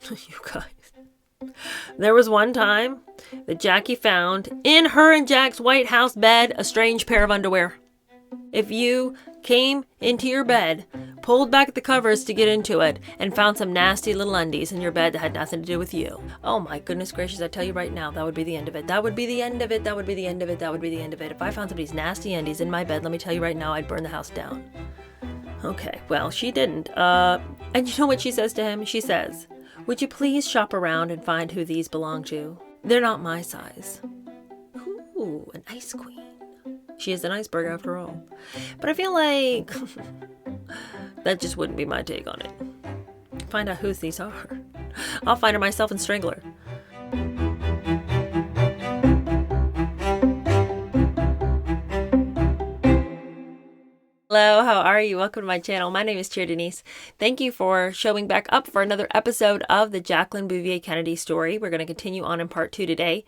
You guys. There was one time that Jackie found in her and Jack's White House bed a strange pair of underwear. If you came into your bed, pulled back the covers to get into it, and found some nasty little undies in your bed that had nothing to do with you. Oh my goodness gracious, I tell you right now, that would be the end of it. That would be the end of it. That would be the end of it. That would be the end of it. If I found somebody's nasty undies in my bed, let me tell you right now, I'd burn the house down. Okay, well, she didn't. And you know what she says to him? She says, "Would you please shop around and find who these belong to? They're not my size." Ooh, an ice queen. She is an iceberg after all. But I feel like that just wouldn't be my take on it. Find out whose these are. I'll find her myself and strangle her. Hello, how are you? Welcome to my channel. My name is Cheer Denise. Thank you for showing back up for another episode of the Jacqueline Bouvier Kennedy story. We're going to continue on in part 2 today.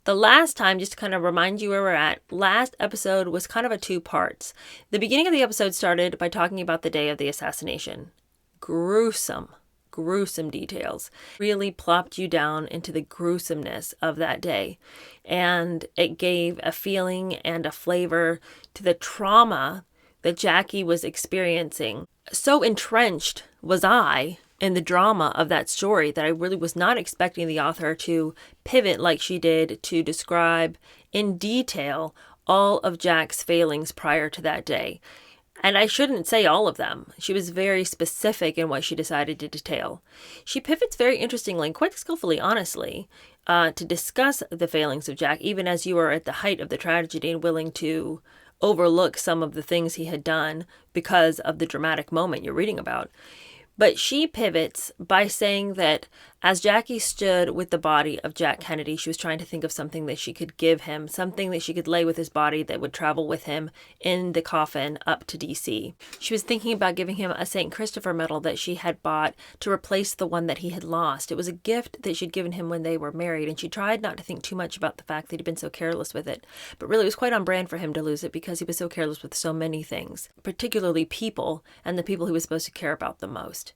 The last time, just to kind of remind you where we're at, last episode was kind of a 2 parts. The beginning of the episode started by talking about the day of the assassination. Gruesome details. Really plopped you down into the gruesomeness of that day. And it gave a feeling and a flavor to the trauma that Jackie was experiencing. So entrenched was I in the drama of that story that I really was not expecting the author to pivot like she did to describe in detail all of Jack's failings prior to that day. And I shouldn't say all of them. She was very specific in what she decided to detail. She pivots very interestingly and quite skillfully, honestly, to discuss the failings of Jack, even as you are at the height of the tragedy and willing to overlook some of the things he had done because of the dramatic moment you're reading about. But she pivots by saying that as Jackie stood with the body of Jack Kennedy, she was trying to think of something that she could give him, something that she could lay with his body that would travel with him in the coffin up to D.C. She was thinking about giving him a St. Christopher medal that she had bought to replace the one that he had lost. It was a gift that she'd given him when they were married, and she tried not to think too much about the fact that he'd been so careless with it. But really, it was quite on brand for him to lose it because he was so careless with so many things, particularly people and the people he was supposed to care about the most.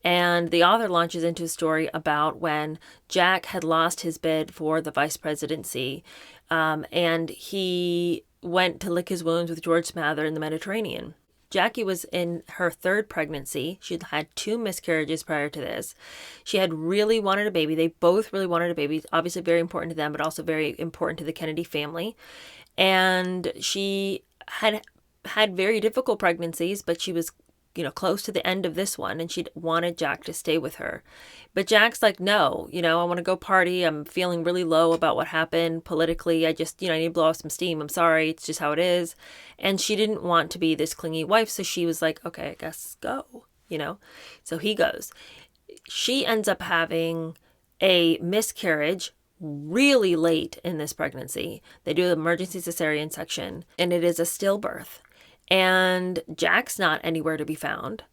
And the author launches into a story about when Jack had lost his bid for the vice presidency, and he went to lick his wounds with George Smather in the Mediterranean. Jackie was in her 3rd pregnancy. She'd had 2 miscarriages prior to this. She had really wanted a baby. They both really wanted a baby. Obviously very important to them, but also very important to the Kennedy family. And she had very difficult pregnancies, but she was close to the end of this one, and she'd wanted Jack to stay with her. But Jack's like, no, I want to go party. I'm feeling really low about what happened politically. I just, I need to blow off some steam. I'm sorry. It's just how it is. And she didn't want to be this clingy wife, so she was like, okay, I guess go, So he goes. She ends up having a miscarriage really late in this pregnancy. They do the emergency cesarean section, and it is a stillbirth. And Jack's not anywhere to be found.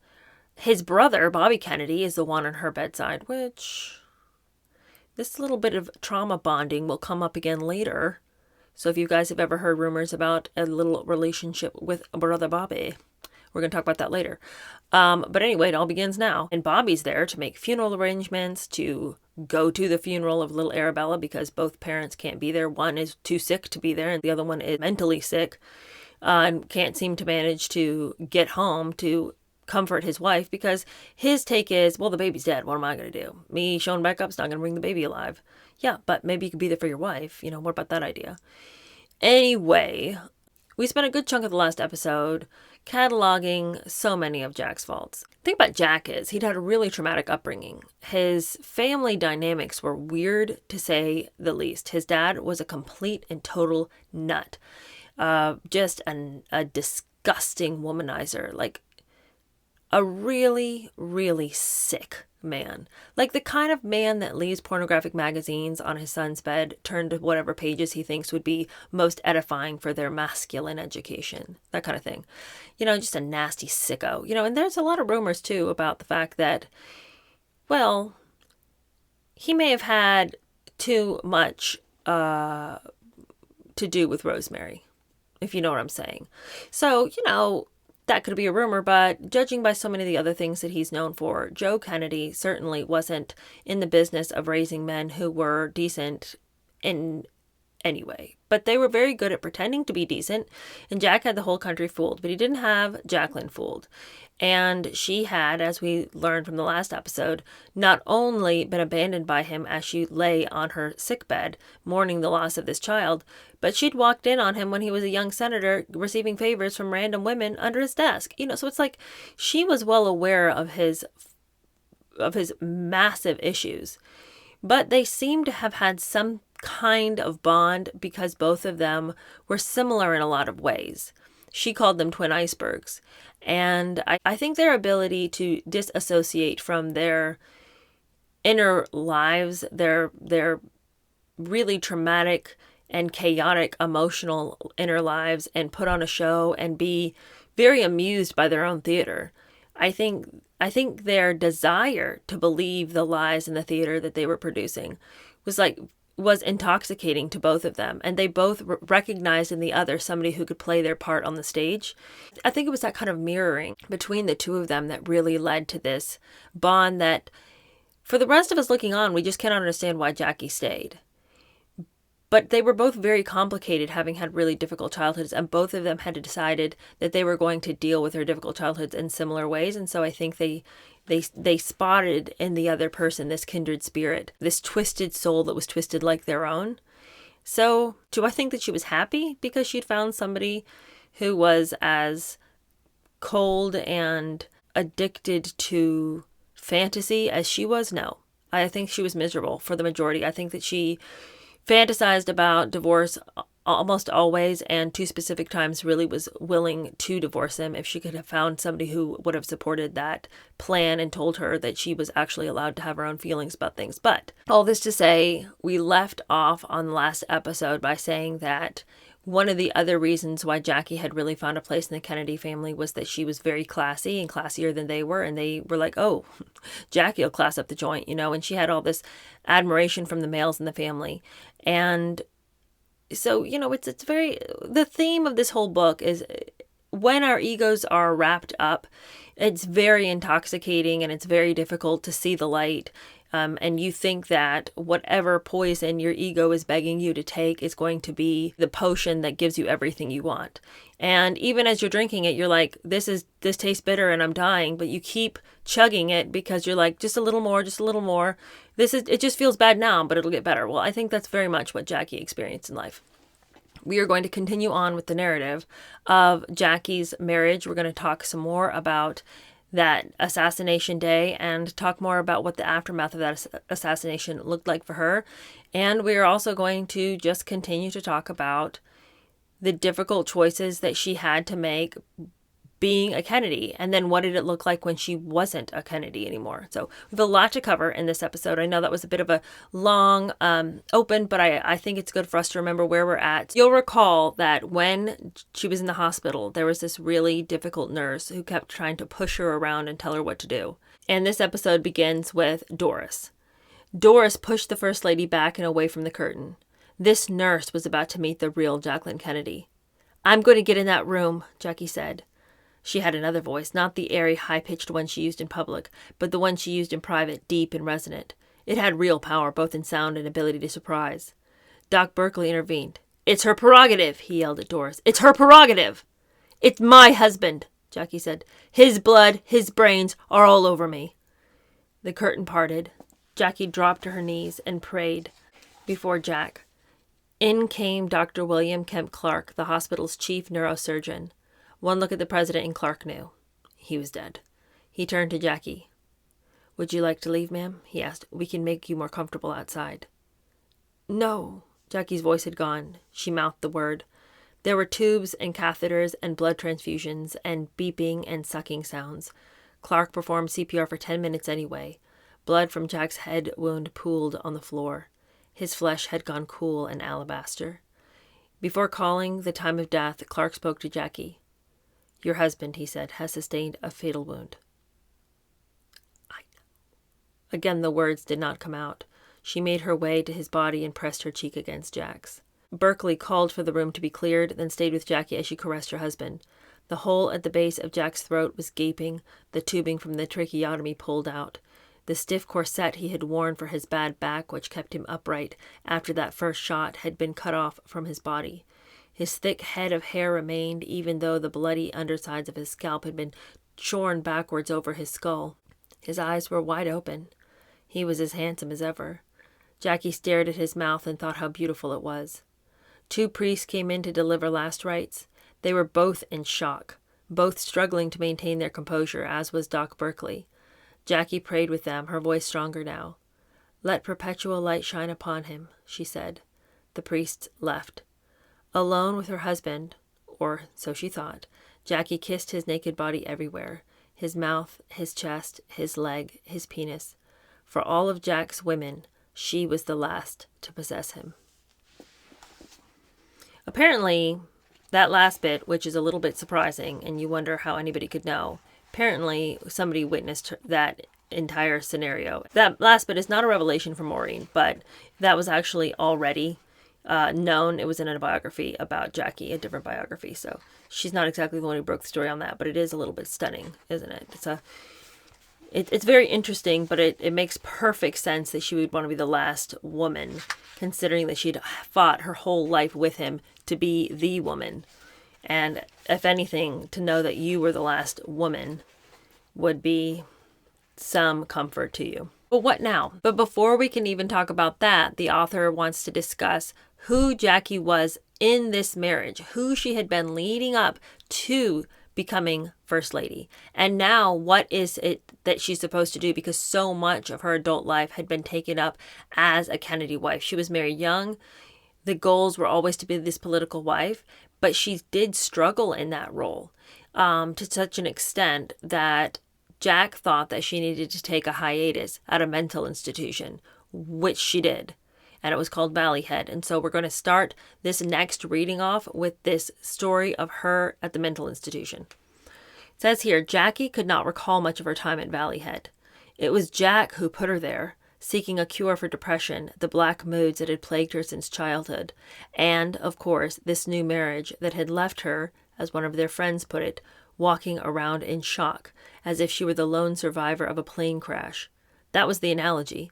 His brother, Bobby Kennedy, is the one on her bedside, which this little bit of trauma bonding will come up again later. So if you guys have ever heard rumors about a little relationship with brother Bobby, we're going to talk about that later. But anyway, it all begins now. And Bobby's there to make funeral arrangements, to go to the funeral of little Arabella because both parents can't be there. One is too sick to be there, and the other one is mentally sick. And can't seem to manage to get home to comfort his wife because his take is, well, the baby's dead. What am I going to do? Me showing back up's not going to bring the baby alive. Yeah, but maybe you could be there for your wife. What about that idea? Anyway, we spent a good chunk of the last episode cataloging so many of Jack's faults. The thing about Jack is he'd had a really traumatic upbringing. His family dynamics were weird, to say the least. His dad was a complete and total nut. Just a disgusting womanizer, like a really, really sick man. Like the kind of man that leaves pornographic magazines on his son's bed, turned to whatever pages he thinks would be most edifying for their masculine education. That kind of thing. Just a nasty sicko. And there's a lot of rumors too about the fact that, well, he may have had too much to do with Rosemary, if you know what I'm saying. So, that could be a rumor, but judging by so many of the other things that he's known for, Joe Kennedy certainly wasn't in the business of raising men who were decent in any way. But they were very good at pretending to be decent, and Jack had the whole country fooled, but he didn't have Jacqueline fooled. And she had, as we learned from the last episode, not only been abandoned by him as she lay on her sickbed, mourning the loss of this child, but she'd walked in on him when he was a young senator receiving favors from random women under his desk. So it's like she was well aware of his massive issues. But they seem to have had some kind of bond because both of them were similar in a lot of ways. She called them twin icebergs. And I think their ability to disassociate from their inner lives, their really traumatic and chaotic emotional inner lives, and put on a show and be very amused by their own theater. I think their desire to believe the lies in the theater that they were producing was intoxicating to both of them. And they both recognized in the other somebody who could play their part on the stage. I think it was that kind of mirroring between the two of them that really led to this bond that for the rest of us looking on, we just cannot understand why Jackie stayed. But they were both very complicated, having had really difficult childhoods, and both of them had decided that they were going to deal with their difficult childhoods in similar ways. And so I think they spotted in the other person this kindred spirit, this twisted soul that was twisted like their own. So do I think that she was happy because she'd found somebody who was as cold and addicted to fantasy as she was? No. I think she was miserable for the majority. I think that she fantasized about divorce almost always, and 2 specific times really was willing to divorce him if she could have found somebody who would have supported that plan and told her that she was actually allowed to have her own feelings about things. But all this to say, we left off on the last episode by saying that one of the other reasons why Jackie had really found a place in the Kennedy family was that she was very classy and classier than they were. And they were like, oh, Jackie will class up the joint, and she had all this admiration from the males in the family. And so, it's very, the theme of this whole book is when our egos are wrapped up, it's very intoxicating and it's very difficult to see the light. And you think that whatever poison your ego is begging you to take is going to be the potion that gives you everything you want. And even as you're drinking it, you're like, this tastes bitter and I'm dying, but you keep chugging it because you're like, just a little more, just a little more. It just feels bad now, but it'll get better. Well, I think that's very much what Jackie experienced in life. We are going to continue on with the narrative of Jackie's marriage. We're going to talk some more about that assassination day and talk more about what the aftermath of that assassination looked like for her. And we are also going to just continue to talk about the difficult choices that she had to make being a Kennedy, and then what did it look like when she wasn't a Kennedy anymore. So we have a lot to cover in this episode. I know that was a bit of a long open, but I think it's good for us to remember where we're at. You'll recall that when she was in the hospital, there was this really difficult nurse who kept trying to push her around and tell her what to do. And this episode begins with Doris. Doris pushed the First Lady back and away from the curtain. This nurse was about to meet the real Jacqueline Kennedy. "I'm going to get in that room," Jackie said. She had another voice, not the airy, high-pitched one she used in public, but the one she used in private, deep and resonant. It had real power, both in sound and ability to surprise. Doc Berkeley intervened. "It's her prerogative," he yelled at Doris. "It's her prerogative." "It's my husband," Jackie said. "His blood, his brains are all over me." The curtain parted. Jackie dropped to her knees and prayed before Jack. In came Dr. William Kemp Clark, the hospital's chief neurosurgeon. One look at the president and Clark knew. He was dead. He turned to Jackie. "Would you like to leave, ma'am?" he asked. "We can make you more comfortable outside." "No." Jackie's voice had gone. She mouthed the word. There were tubes and catheters and blood transfusions and beeping and sucking sounds. Clark performed CPR for 10 minutes anyway. Blood from Jack's head wound pooled on the floor. His flesh had gone cool and alabaster. Before calling the time of death, Clark spoke to Jackie. "Your husband," he said, "has sustained a fatal wound." Again, the words did not come out. She made her way to his body and pressed her cheek against Jack's. Berkeley called for the room to be cleared, then stayed with Jackie as she caressed her husband. The hole at the base of Jack's throat was gaping, the tubing from the tracheotomy pulled out. The stiff corset he had worn for his bad back, which kept him upright after that first shot, had been cut off from his body. His thick head of hair remained, even though the bloody undersides of his scalp had been shorn backwards over his skull. His eyes were wide open. He was as handsome as ever. Jackie stared at his mouth and thought how beautiful it was. 2 priests came in to deliver last rites. They were both in shock, both struggling to maintain their composure, as was Doc Berkeley. Jackie prayed with them, her voice stronger now. "Let perpetual light shine upon him," she said. The priests left. Alone with her husband, or so she thought, Jackie kissed his naked body everywhere, his mouth, his chest, his leg, his penis. For all of Jack's women, she was the last to possess him. Apparently, that last bit, which is a little bit surprising, and you wonder how anybody could know, apparently somebody witnessed that entire scenario. That last bit is not a revelation from Maureen, but that was actually already known. It was in a biography about Jackie, a different biography. So she's not exactly the one who broke the story on that, but it is a little bit stunning, isn't it? It's very interesting, but it makes perfect sense that she would want to be the last woman, considering that she'd fought her whole life with him to be the woman. And if anything, to know that you were the last woman would be some comfort to you. But what now? But before we can even talk about that, the author wants to discuss who Jackie was in this marriage, who she had been leading up to becoming First Lady. And now what is it that she's supposed to do? Because so much of her adult life had been taken up as a Kennedy wife. She was married young. The goals were always to be this political wife, but she did struggle in that role to such an extent that Jack thought that she needed to take a hiatus at a mental institution, which she did. And it was called Valleyhead. And so we're going to start this next reading off with this story of her at the mental institution. It says here, Jackie could not recall much of her time at Valleyhead. It was Jack who put her there, seeking a cure for depression, the black moods that had plagued her since childhood, and, of course, this new marriage that had left her, as one of their friends put it, walking around in shock, as if she were the lone survivor of a plane crash. That was the analogy.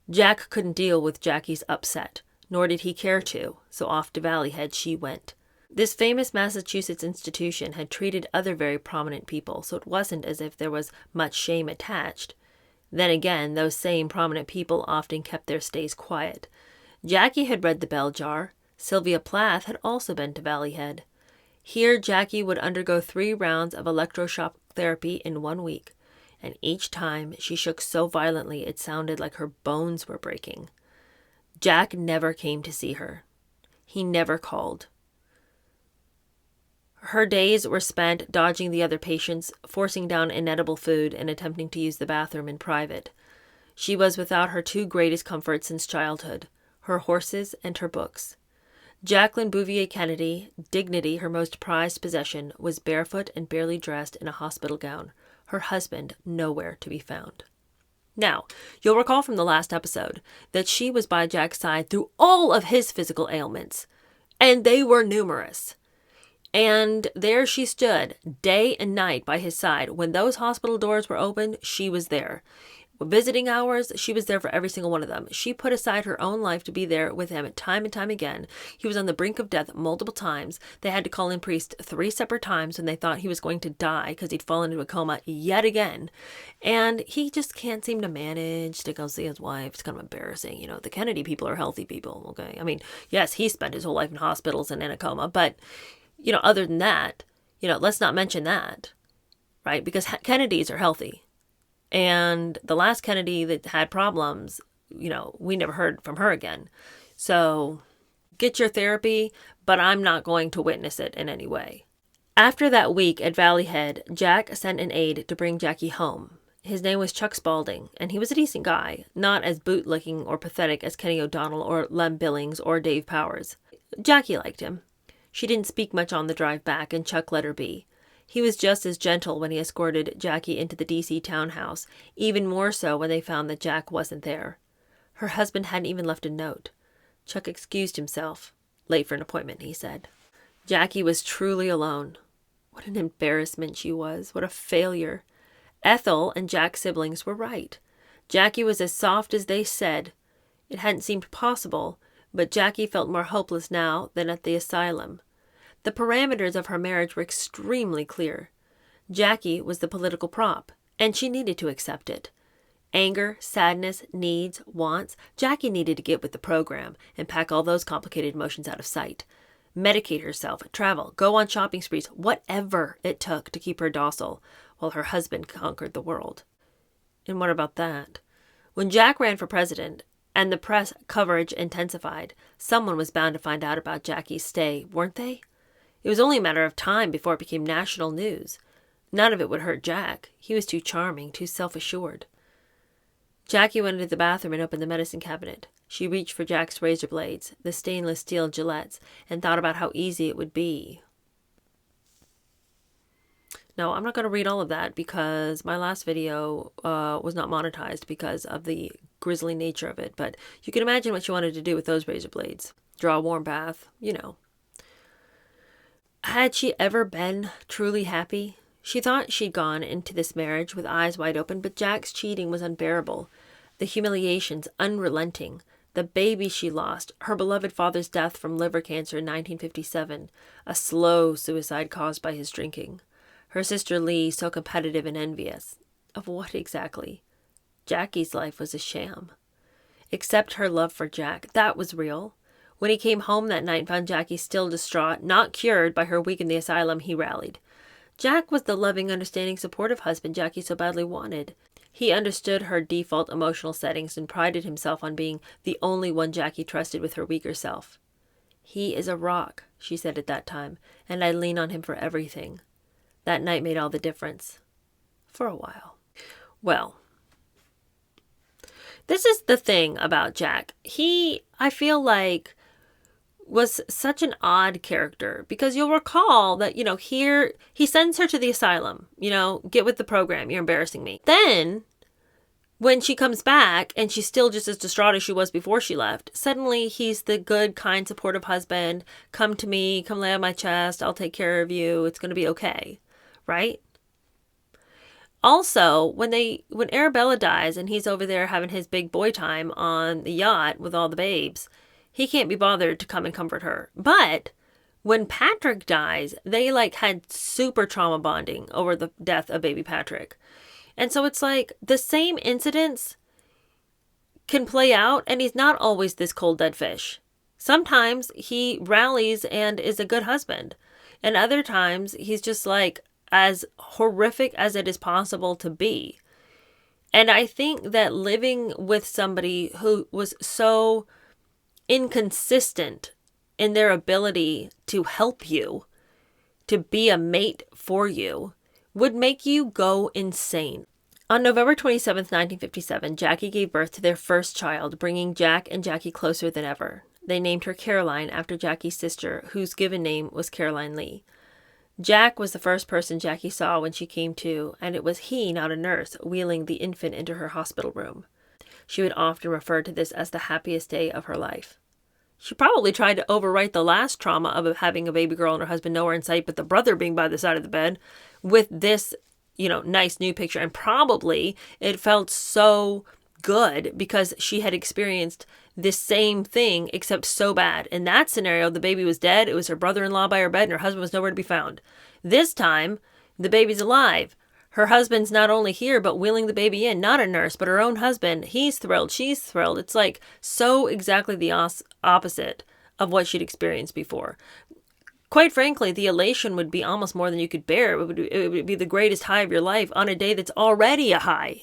Jack couldn't deal with Jackie's upset, nor did he care to, so off to Valleyhead she went. This famous Massachusetts institution had treated other very prominent people, so it wasn't as if there was much shame attached. Then again, those same prominent people often kept their stays quiet. Jackie had read The Bell Jar. Sylvia Plath had also been to Valleyhead. Here Jackie would undergo 3 rounds of electroshock therapy in 1 week, and each time she shook so violently it sounded like her bones were breaking. Jack never came to see her. He never called. Her days were spent dodging the other patients, forcing down inedible food, and attempting to use the bathroom in private. She was without her 2 greatest comforts since childhood, her horses and her books. Jacqueline Bouvier Kennedy, dignity her most prized possession, was barefoot and barely dressed in a hospital gown, her husband nowhere to be found. Now, you'll recall from the last episode that she was by Jack's side through all of his physical ailments, and they were numerous. And there she stood, day and night by his side. When those hospital doors were opened, she was there. Visiting hours, she was there for every single one of them. She put aside her own life to be there with him time and time again. He was on the brink of death multiple times. They had to call in priests 3 separate times when they thought he was going to die because he'd fallen into a coma yet again. And he just can't seem to manage to go see his wife. It's kind of embarrassing. You know, the Kennedy people are healthy people, okay? I mean, yes, he spent his whole life in hospitals and in a coma, but, you know, other than that, you know, let's not mention that, right? Because Kennedys are healthy. And the last Kennedy that had problems, you know, we never heard from her again. So get your therapy, but I'm not going to witness it in any way. After that week at Valleyhead, Jack sent an aide to bring Jackie home. His name was Chuck Spaulding, and he was a decent guy, not as bootlicking or pathetic as Kenny O'Donnell or Lem Billings or Dave Powers. Jackie liked him. She didn't speak much on the drive back, and Chuck let her be. He was just as gentle when he escorted Jackie into the D.C. townhouse, even more so when they found that Jack wasn't there. Her husband hadn't even left a note. Chuck excused himself. Late for an appointment, he said. Jackie was truly alone. What an embarrassment she was. What a failure. Ethel and Jack's siblings were right. Jackie was as soft as they said. It hadn't seemed possible, but Jackie felt more hopeless now than at the asylum. The parameters of her marriage were extremely clear. Jackie was the political prop, and she needed to accept it. Anger, sadness, needs, wants. Jackie needed to get with the program and pack all those complicated emotions out of sight. Medicate herself, travel, go on shopping sprees, whatever it took to keep her docile while her husband conquered the world. And what about that? When Jack ran for president and the press coverage intensified, someone was bound to find out about Jackie's stay, weren't they? It was only a matter of time before it became national news. None of it would hurt Jack. He was too charming, too self-assured. Jackie went into the bathroom and opened the medicine cabinet. She reached for Jack's razor blades, the stainless steel Gillettes, and thought about how easy it would be. No, I'm not going to read all of that because my last video was not monetized because of the grisly nature of it. But you can imagine what she wanted to do with those razor blades. Draw a warm bath, you know. Had she ever been truly happy? She thought she'd gone into this marriage with eyes wide open, but Jack's cheating was unbearable. The humiliations unrelenting. The baby she lost, her beloved father's death from liver cancer in 1957, a slow suicide caused by his drinking. Her sister Lee, so competitive and envious. Of what exactly? Jackie's life was a sham. Except her love for Jack, that was real. When he came home that night and found Jackie still distraught, not cured by her week in the asylum, he rallied. Jack was the loving, understanding, supportive husband Jackie so badly wanted. He understood her default emotional settings and prided himself on being the only one Jackie trusted with her weaker self. He is a rock, she said at that time, and I lean on him for everything. That night made all the difference. For a while. Well, this is the thing about Jack. He, I feel like, was such an odd character because you'll recall that, here he sends her to the asylum, get with the program. You're embarrassing me. Then when she comes back and she's still just as distraught as she was before she left, suddenly he's the good, kind, supportive husband. Come to me, come lay on my chest. I'll take care of you. It's going to be okay. Right? Also, when Arabella dies and he's over there having his big boy time on the yacht with all the babes, he can't be bothered to come and comfort her. But when Patrick dies, they had super trauma bonding over the death of baby Patrick. And so it's like the same incidents can play out, and he's not always this cold dead fish. Sometimes he rallies and is a good husband. And other times he's just as horrific as it is possible to be. And I think that living with somebody who was so inconsistent in their ability to help you, to be a mate for you, would make you go insane. On November 27th, 1957, Jackie gave birth to their first child, bringing Jack and Jackie closer than ever. They named her Caroline after Jackie's sister, whose given name was Caroline Lee. Jack was the first person Jackie saw when she came to, and it was he, not a nurse, wheeling the infant into her hospital room. She would often refer to this as the happiest day of her life. She probably tried to overwrite the last trauma of having a baby girl and her husband nowhere in sight, but the brother being by the side of the bed with this, nice new picture. And probably it felt so good because she had experienced this same thing, except so bad. In that scenario, the baby was dead. It was her brother-in-law by her bed and her husband was nowhere to be found. This time, the baby's alive. Her husband's not only here, but wheeling the baby in. Not a nurse, but her own husband. He's thrilled. She's thrilled. It's so exactly the opposite of what she'd experienced before. Quite frankly, the elation would be almost more than you could bear. It would be the greatest high of your life on a day that's already a high,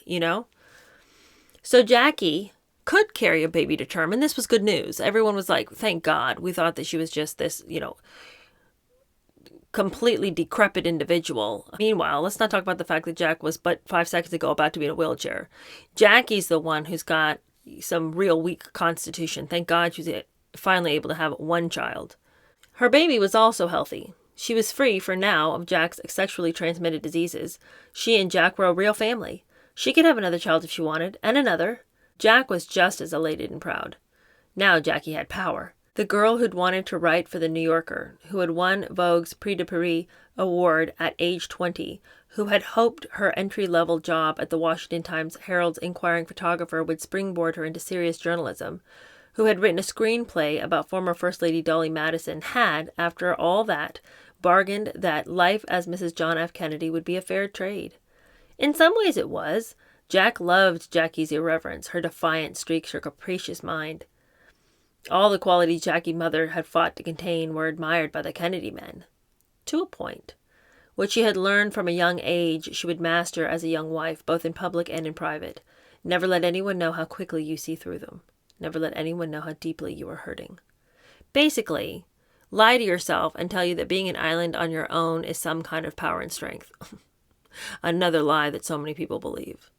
So Jackie could carry a baby to term, and this was good news. Everyone was like, thank God. We thought that she was just this, completely decrepit individual. Meanwhile, let's not talk about the fact that Jack was but 5 seconds ago about to be in a wheelchair. Jackie's the one who's got some real weak constitution. Thank God she's finally able to have one child. Her baby was also healthy. She was free for now of Jack's sexually transmitted diseases. She and Jack were a real family. She could have another child if she wanted, and another. Jack was just as elated and proud. Now Jackie had power. The girl who'd wanted to write for The New Yorker, who had won Vogue's Prix de Paris award at age 20, who had hoped her entry-level job at the Washington Times Herald's inquiring photographer would springboard her into serious journalism, who had written a screenplay about former First Lady Dolly Madison, had, after all that, bargained that life as Mrs. John F. Kennedy would be a fair trade. In some ways it was. Jack loved Jackie's irreverence, her defiant streaks, her capricious mind. All the qualities Jackie's mother had fought to contain were admired by the Kennedy men. To a point. What she had learned from a young age she would master as a young wife, both in public and in private. Never let anyone know how quickly you see through them. Never let anyone know how deeply you are hurting. Basically, lie to yourself and tell you that being an island on your own is some kind of power and strength. Another lie that so many people believe.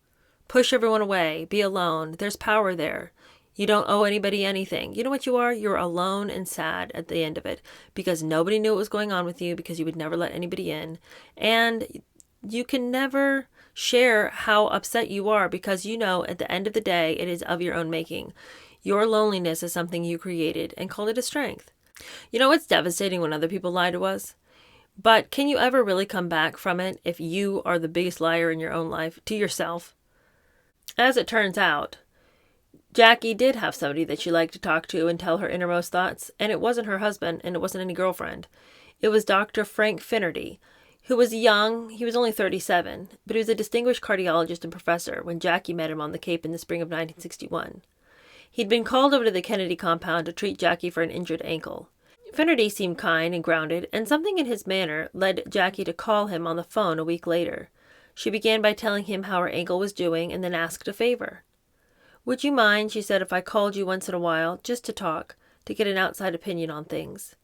Push everyone away. Be alone. There's power there. You don't owe anybody anything. You know what you are? You're alone and sad at the end of it because nobody knew what was going on with you because you would never let anybody in. And you can never share how upset you are because you know at the end of the day it is of your own making. Your loneliness is something you created and call it a strength. You know, it's devastating when other people lie to us. But can you ever really come back from it if you are the biggest liar in your own life to yourself? As it turns out, Jackie did have somebody that she liked to talk to and tell her innermost thoughts, and it wasn't her husband, and it wasn't any girlfriend. It was Dr. Frank Finnerty, who was young. He was only 37, but he was a distinguished cardiologist and professor when Jackie met him on the Cape in the spring of 1961. He'd been called over to the Kennedy compound to treat Jackie for an injured ankle. Finnerty seemed kind and grounded, and something in his manner led Jackie to call him on the phone a week later. She began by telling him how her ankle was doing and then asked a favor. "Would you mind," she said, "if I called you once in a while, just to talk, to get an outside opinion on things?"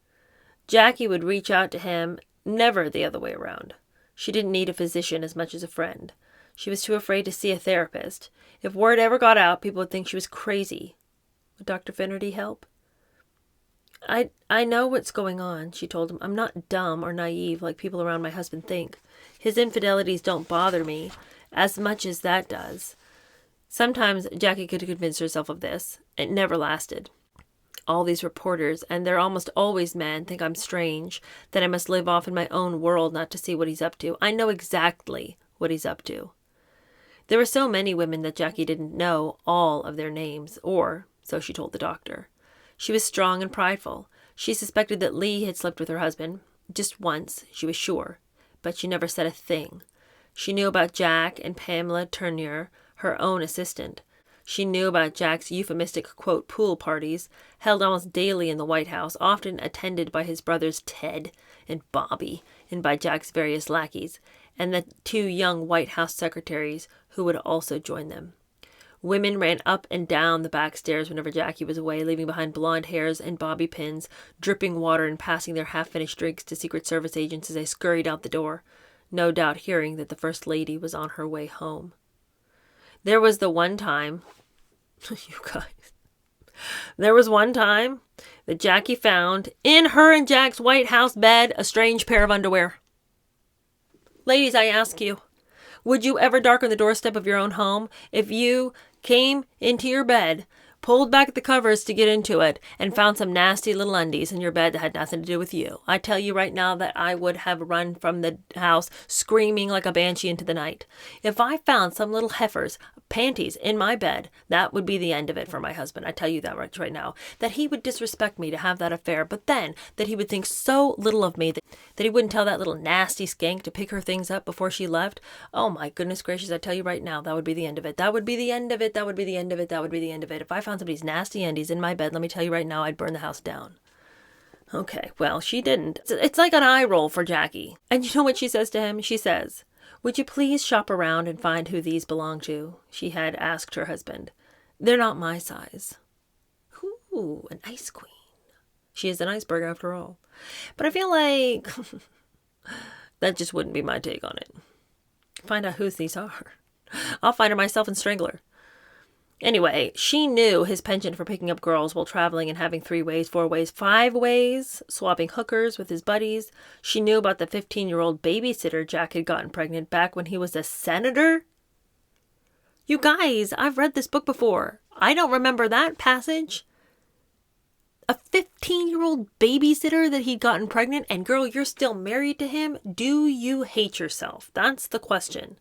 Jackie would reach out to him, never the other way around. She didn't need a physician as much as a friend. She was too afraid to see a therapist. If word ever got out, people would think she was crazy. Would Dr. Finnerty help? I know what's going on," she told him. "I'm not dumb or naive like people around my husband think. His infidelities don't bother me as much as that does." Sometimes Jackie could convince herself of this. It never lasted. All these reporters, and they're almost always men, think I'm strange, that I must live off in my own world not to see what he's up to. I know exactly what he's up to. There were so many women that Jackie didn't know all of their names, or so she told the doctor. She was strong and prideful. She suspected that Lee had slept with her husband. Just once, she was sure, but she never said a thing. She knew about Jack and Pamela Turnier, her own assistant. She knew about Jack's euphemistic, quote, pool parties, held almost daily in the White House, often attended by his brothers Ted and Bobby, and by Jack's various lackeys, and the 2 young White House secretaries who would also join them. Women ran up and down the back stairs whenever Jackie was away, leaving behind blonde hairs and bobby pins, dripping water and passing their half-finished drinks to Secret Service agents as they scurried out the door, no doubt hearing that the First Lady was on her way home. There was the one time, you guys, there was one time that Jackie found in her and Jack's White House bed a strange pair of underwear. Ladies, I ask you, would you ever darken the doorstep of your own home if you came into your bed, pulled back the covers to get into it, and found some nasty little undies in your bed that had nothing to do with you? I tell you right now that I would have run from the house screaming like a banshee into the night. If I found some little heifer's panties in my bed, that would be the end of it for my husband. I tell you that right now. That he would disrespect me to have that affair, but then that he would think so little of me that he wouldn't tell that little nasty skank to pick her things up before she left. Oh my goodness gracious, I tell you right now, that would be the end of it. That would be the end of it. That would be the end of it. That would be the end of it. If I found somebody's nasty undies in my bed, let me tell you right now, I'd burn the house down. Okay, well, she didn't. It's like an eye roll for Jackie. And you know what she says to him? She says, "Would you please shop around and find who these belong to?" she had asked her husband. "They're not my size." Ooh, an ice queen. She is an iceberg after all. But I feel like that just wouldn't be my take on it. Find out whose these are. I'll find her myself and strangle her. Anyway, she knew his penchant for picking up girls while traveling and having 3 ways, 4 ways, 5 ways, swapping hookers with his buddies. She knew about the 15-year-old babysitter Jack had gotten pregnant back when he was a senator. You guys, I've read this book before. I don't remember that passage. A 15-year-old babysitter that he'd gotten pregnant, and girl, you're still married to him? Do you hate yourself? That's the question.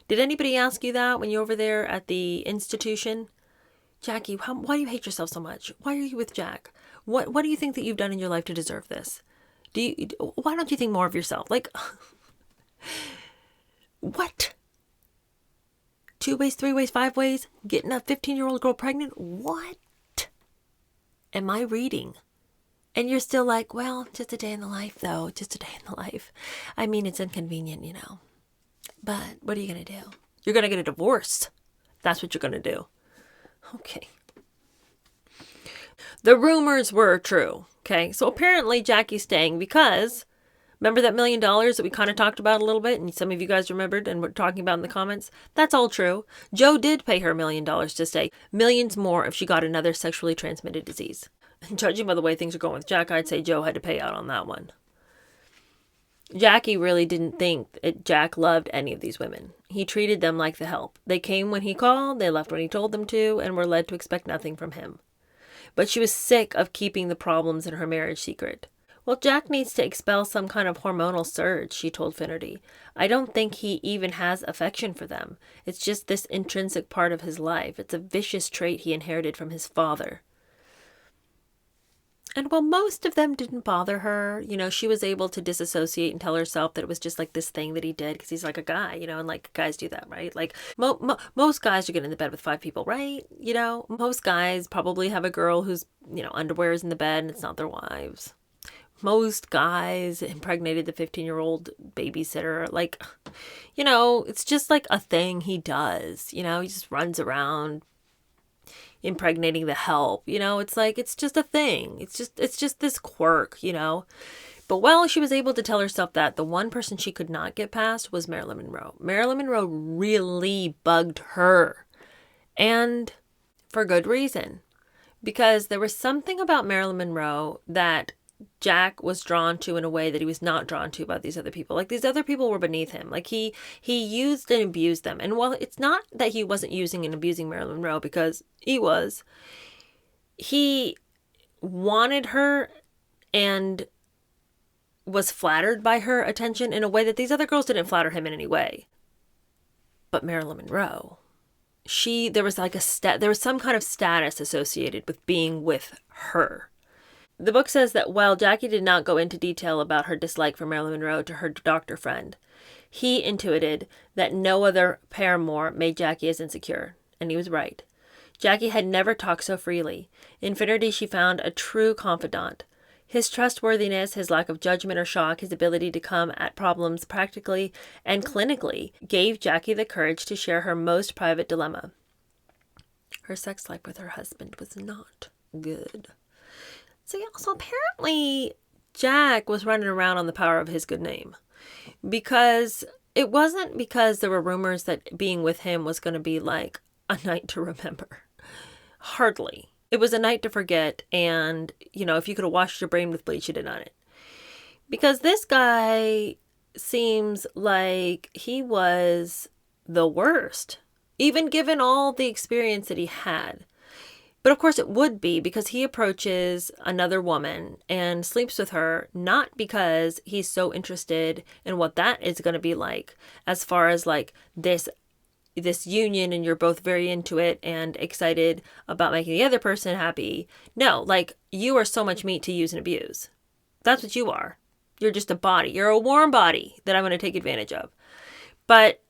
Did anybody ask you that when you're over there at the institution? Jackie, why do you hate yourself so much? Why are you with Jack? What do you think that you've done in your life to deserve this? Why don't you think more of yourself? Like, what? 2 ways, 3 ways, 5 ways? Getting a 15-year-old girl pregnant? What am I reading? And you're still like, well, just a day in the life, though. Just a day in the life. I mean, it's inconvenient, you know. But what are you going to do? You're going to get a divorce. That's what you're going to do. Okay. The rumors were true. Okay. So apparently Jackie's staying because, remember that $1 million that we kind of talked about a little bit, and some of you guys remembered and were talking about in the comments? That's all true. Joe did pay her $1 million to stay. Millions more if she got another sexually transmitted disease. And judging by the way things are going with Jack, I'd say Joe had to pay out on that one. Jackie really didn't think that Jack loved any of these women. He treated them like the help. They came when he called, they left when he told them to, and were led to expect nothing from him. But she was sick of keeping the problems in her marriage secret. Well, Jack needs to expel some kind of hormonal surge, she told Finnerty. I don't think he even has affection for them. It's just this intrinsic part of his life. It's a vicious trait he inherited from his father. And while most of them didn't bother her, you know, she was able to disassociate and tell herself that it was just like this thing that he did because he's like a guy, you know, and like guys do that, right? Like most guys are getting into bed with 5 people, right? You know, most guys probably have a girl whose, you know, underwear is in the bed and it's not their wives. Most guys impregnated the 15-year-old babysitter. Like, you know, it's just like a thing he does. You know, he just runs around impregnating the help, you know. It's like, it's just a thing. It's just this quirk, you know. But while she was able to tell herself that, the one person she could not get past was Marilyn Monroe. Marilyn Monroe really bugged her, and for good reason, because there was something about Marilyn Monroe that Jack was drawn to in a way that he was not drawn to by these other people. Like, these other people were beneath him. Like, he used and abused them. And while it's not that he wasn't using and abusing Marilyn Monroe, because he was, he wanted her and was flattered by her attention in a way that these other girls didn't flatter him in any way. But Marilyn Monroe, there was some kind of status associated with being with her. The book says that while Jackie did not go into detail about her dislike for Marilyn Monroe to her doctor friend, he intuited that no other paramour made Jackie as insecure, and he was right. Jackie had never talked so freely. In Finnerty, she found a true confidant. His trustworthiness, his lack of judgment or shock, his ability to come at problems practically and clinically gave Jackie the courage to share her most private dilemma. Her sex life with her husband was not good. So apparently Jack was running around on the power of his good name, because it wasn't because there were rumors that being with him was going to be like a night to remember. Hardly. It was a night to forget. And, you know, if you could have washed your brain with bleach, you'd have done it. Because this guy seems like he was the worst, even given all the experience that he had. But of course it would be, because he approaches another woman and sleeps with her, not because he's so interested in what that is going to be like, as far as like this union and you're both very into it and excited about making the other person happy. No, like, you are so much meat to use and abuse. That's what you are. You're just a body. You're a warm body that I'm going to take advantage of. But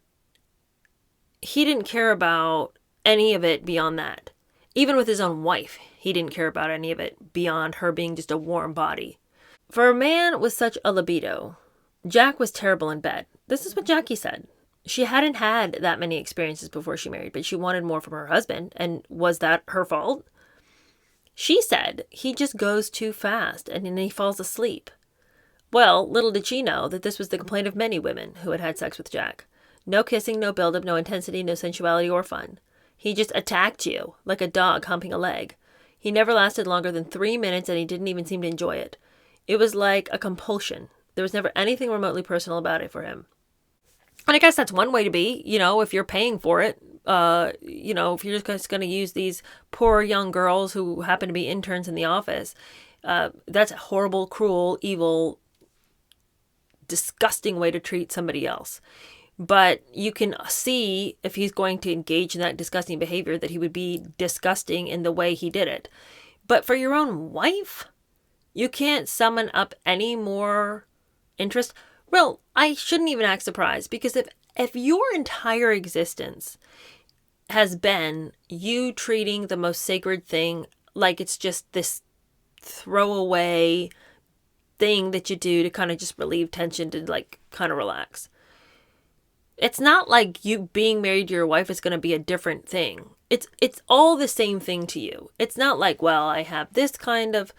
he didn't care about any of it beyond that. Even with his own wife, he didn't care about any of it beyond her being just a warm body. For a man with such a libido, Jack was terrible in bed. This is what Jackie said. She hadn't had that many experiences before she married, but she wanted more from her husband. And was that her fault? She said he just goes too fast and then he falls asleep. Well, little did she know that this was the complaint of many women who had had sex with Jack. No kissing, no buildup, no intensity, no sensuality or fun. He just attacked you like a dog humping a leg. He never lasted longer than 3 minutes, and he didn't even seem to enjoy it. It was like a compulsion. There was never anything remotely personal about it for him. And I guess that's one way to be, you know, if you're paying for it. if you're just going to use these poor young girls who happen to be interns in the office, that's a horrible, cruel, evil, disgusting way to treat somebody else. But you can see if he's going to engage in that disgusting behavior that he would be disgusting in the way he did it. But for your own wife, you can't summon up any more interest. Well, I shouldn't even act surprised, because if your entire existence has been you treating the most sacred thing like it's just this throwaway thing that you do to kind of just relieve tension, to like kind of relax. It's not like you being married to your wife is going to be a different thing. It's all the same thing to you. It's not like, well, I have this kind of,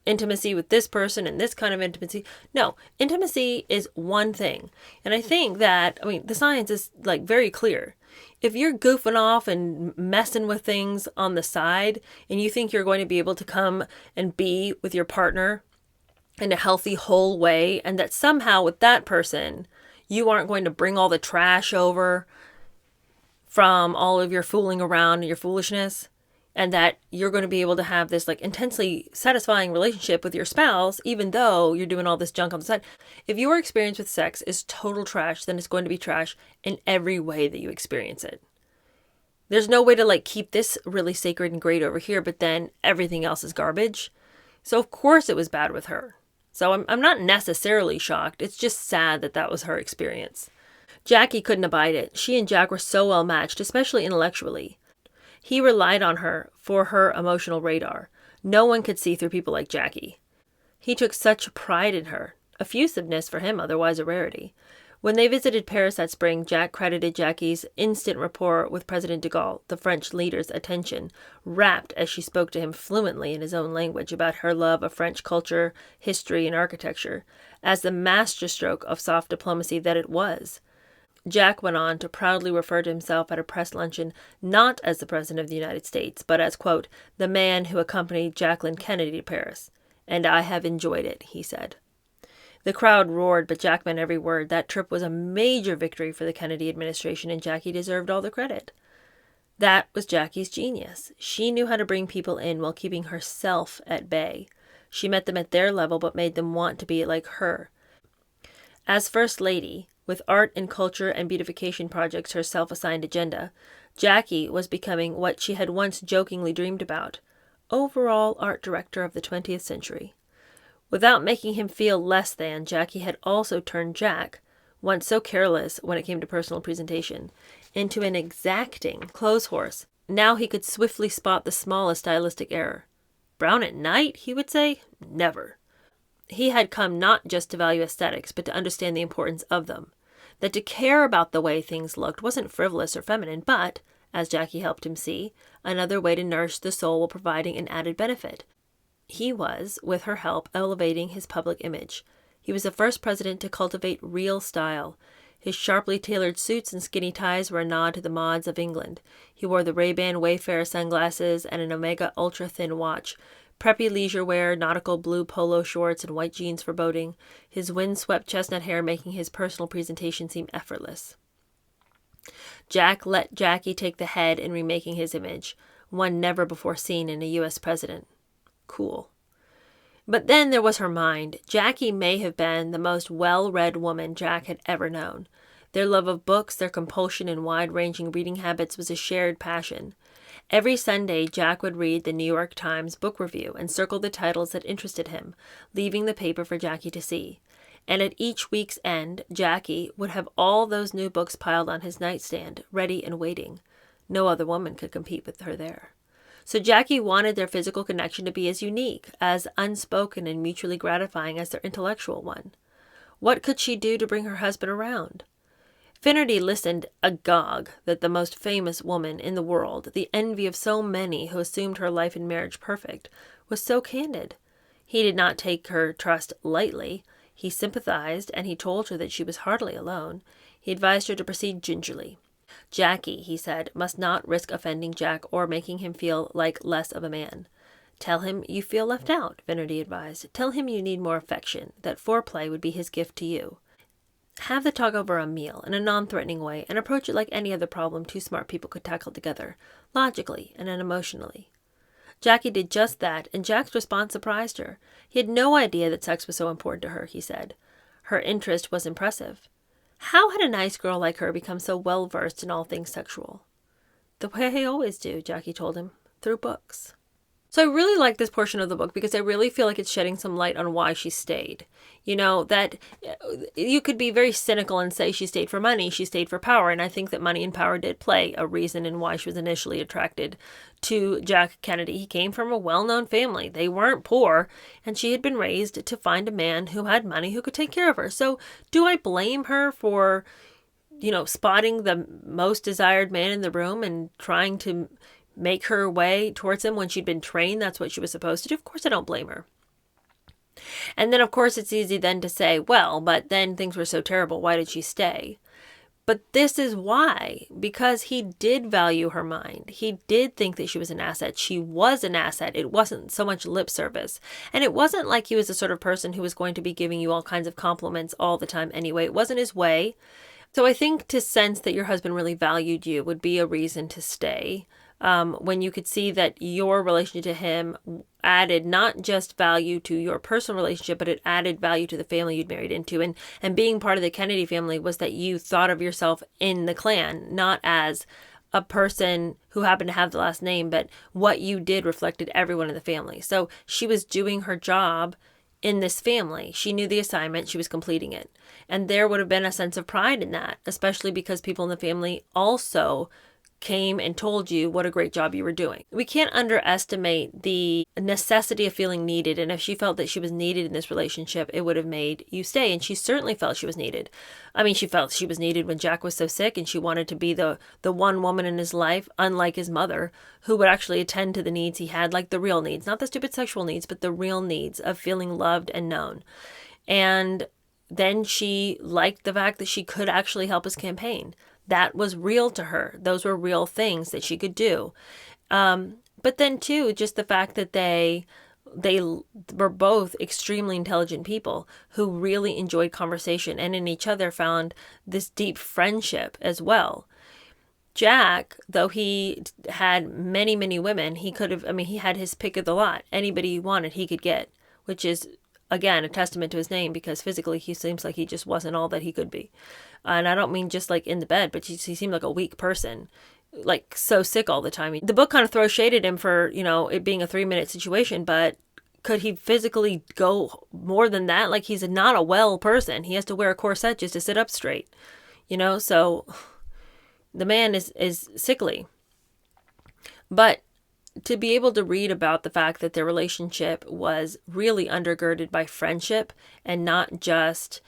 intimacy with this person and this kind of intimacy. No, intimacy is one thing. And I think that, the science is like very clear. If you're goofing off and messing with things on the side and you think you're going to be able to come and be with your partner in a healthy, whole way, and that somehow with that person, you aren't going to bring all the trash over from all of your fooling around and your foolishness, and that you're going to be able to have this like intensely satisfying relationship with your spouse, even though you're doing all this junk on the side. If your experience with sex is total trash, then it's going to be trash in every way that you experience it. There's no way to like keep this really sacred and great over here, but then everything else is garbage. So of course it was bad with her. So I'm not necessarily shocked. It's just sad that that was her experience. Jackie couldn't abide it. She and Jack were so well matched, especially intellectually. He relied on her for her emotional radar. No one could see through people like Jackie. He took such pride in her. Effusiveness for him, otherwise a rarity. When they visited Paris that spring, Jack credited Jackie's instant rapport with President de Gaulle, the French leader's attention, rapt as she spoke to him fluently in his own language about her love of French culture, history, and architecture, as the masterstroke of soft diplomacy that it was. Jack went on to proudly refer to himself at a press luncheon not as the President of the United States, but as, quote, the man who accompanied Jacqueline Kennedy to Paris. And I have enjoyed it, he said. The crowd roared, but Jack meant every word. That trip was a major victory for the Kennedy administration, and Jackie deserved all the credit. That was Jackie's genius. She knew how to bring people in while keeping herself at bay. She met them at their level, but made them want to be like her. As First Lady, with art and culture and beautification projects her self-assigned agenda, Jackie was becoming what she had once jokingly dreamed about, overall art director of the 20th century. Without making him feel less than, Jackie had also turned Jack, once so careless when it came to personal presentation, into an exacting clothes horse. Now he could swiftly spot the smallest stylistic error. Brown at night, he would say? Never. He had come not just to value aesthetics, but to understand the importance of them. That to care about the way things looked wasn't frivolous or feminine, but, as Jackie helped him see, another way to nourish the soul while providing an added benefit. He was, with her help, elevating his public image. He was the first president to cultivate real style. His sharply tailored suits and skinny ties were a nod to the mods of England. He wore the Ray-Ban Wayfarer sunglasses and an Omega ultra-thin watch, preppy leisure wear, nautical blue polo shorts, and white jeans for boating, his wind-swept chestnut hair making his personal presentation seem effortless. Jack let Jackie take the head in remaking his image, one never before seen in a U.S. president. Cool. But then there was her mind. Jackie may have been the most well-read woman Jack had ever known. Their love of books, their compulsion and wide-ranging reading habits was a shared passion. Every Sunday, Jack would read the New York Times book review and circle the titles that interested him, leaving the paper for Jackie to see. And at each week's end, Jackie would have all those new books piled on his nightstand, ready and waiting. No other woman could compete with her there. So Jackie wanted their physical connection to be as unique, as unspoken and mutually gratifying as their intellectual one. What could she do to bring her husband around? Finnerty listened agog that the most famous woman in the world, the envy of so many who assumed her life and marriage perfect, was so candid. He did not take her trust lightly. He sympathized, and he told her that she was hardly alone. He advised her to proceed gingerly. Jackie, he said, must not risk offending Jack or making him feel like less of a man. Tell him you feel left out, Finnerty advised. Tell him you need more affection, that foreplay would be his gift to you. Have the talk over a meal in a non-threatening way and approach it like any other problem two smart people could tackle together, logically and unemotionally. Jackie did just that, and Jack's response surprised her. He had no idea that sex was so important to her, he said. Her interest was impressive. How had a nice girl like her become so well-versed in all things sexual? The way I always do, Jackie told him, through books. So I really like this portion of the book because I really feel like it's shedding some light on why she stayed. You know, that you could be very cynical and say she stayed for money, she stayed for power. And I think that money and power did play a reason in why she was initially attracted to Jack Kennedy. He came from a well-known family. They weren't poor, and she had been raised to find a man who had money who could take care of her. So do I blame her for, spotting the most desired man in the room and trying to make her way towards him when she'd been trained that's what she was supposed to do? Of course I don't blame her. And then of course it's easy then to say, well, but then things were so terrible, why did she stay? But this is why, because he did value her mind. He did think that she was an asset. She was an asset. It wasn't so much lip service. And it wasn't like he was the sort of person who was going to be giving you all kinds of compliments all the time anyway. It wasn't his way. So I think to sense that your husband really valued you would be a reason to stay. When you could see that your relationship to him added not just value to your personal relationship, but it added value to the family you'd married into. And being part of the Kennedy family was that you thought of yourself in the clan, not as a person who happened to have the last name, but what you did reflected everyone in the family. So she was doing her job in this family. She knew the assignment, she was completing it. And there would have been a sense of pride in that, especially because people in the family also came and told you what a great job you were doing. We can't underestimate the necessity of feeling needed. And if she felt that she was needed in this relationship, it would have made you stay. And she certainly felt she was needed. I mean, she felt she was needed when Jack was so sick, and she wanted to be the one woman in his life, unlike his mother, who would actually attend to the needs he had, like the real needs, not the stupid sexual needs, but the real needs of feeling loved and known. And then she liked the fact that she could actually help his campaign. That was real to her. Those were real things that she could do. But then too, just the fact that they were both extremely intelligent people who really enjoyed conversation and in each other found this deep friendship as well. Jack, though he had many, many women, he had his pick of the lot. Anybody he wanted, he could get, which is, again, a testament to his name, because physically he seems like he just wasn't all that he could be. And I don't mean just like in the bed, but he seemed like a weak person, like so sick all the time. The book kind of throws shade at him for, it being a 3-minute situation, but could he physically go more than that? Like, he's not a well person. He has to wear a corset just to sit up straight, so the man is sickly. But to be able to read about the fact that their relationship was really undergirded by friendship and not just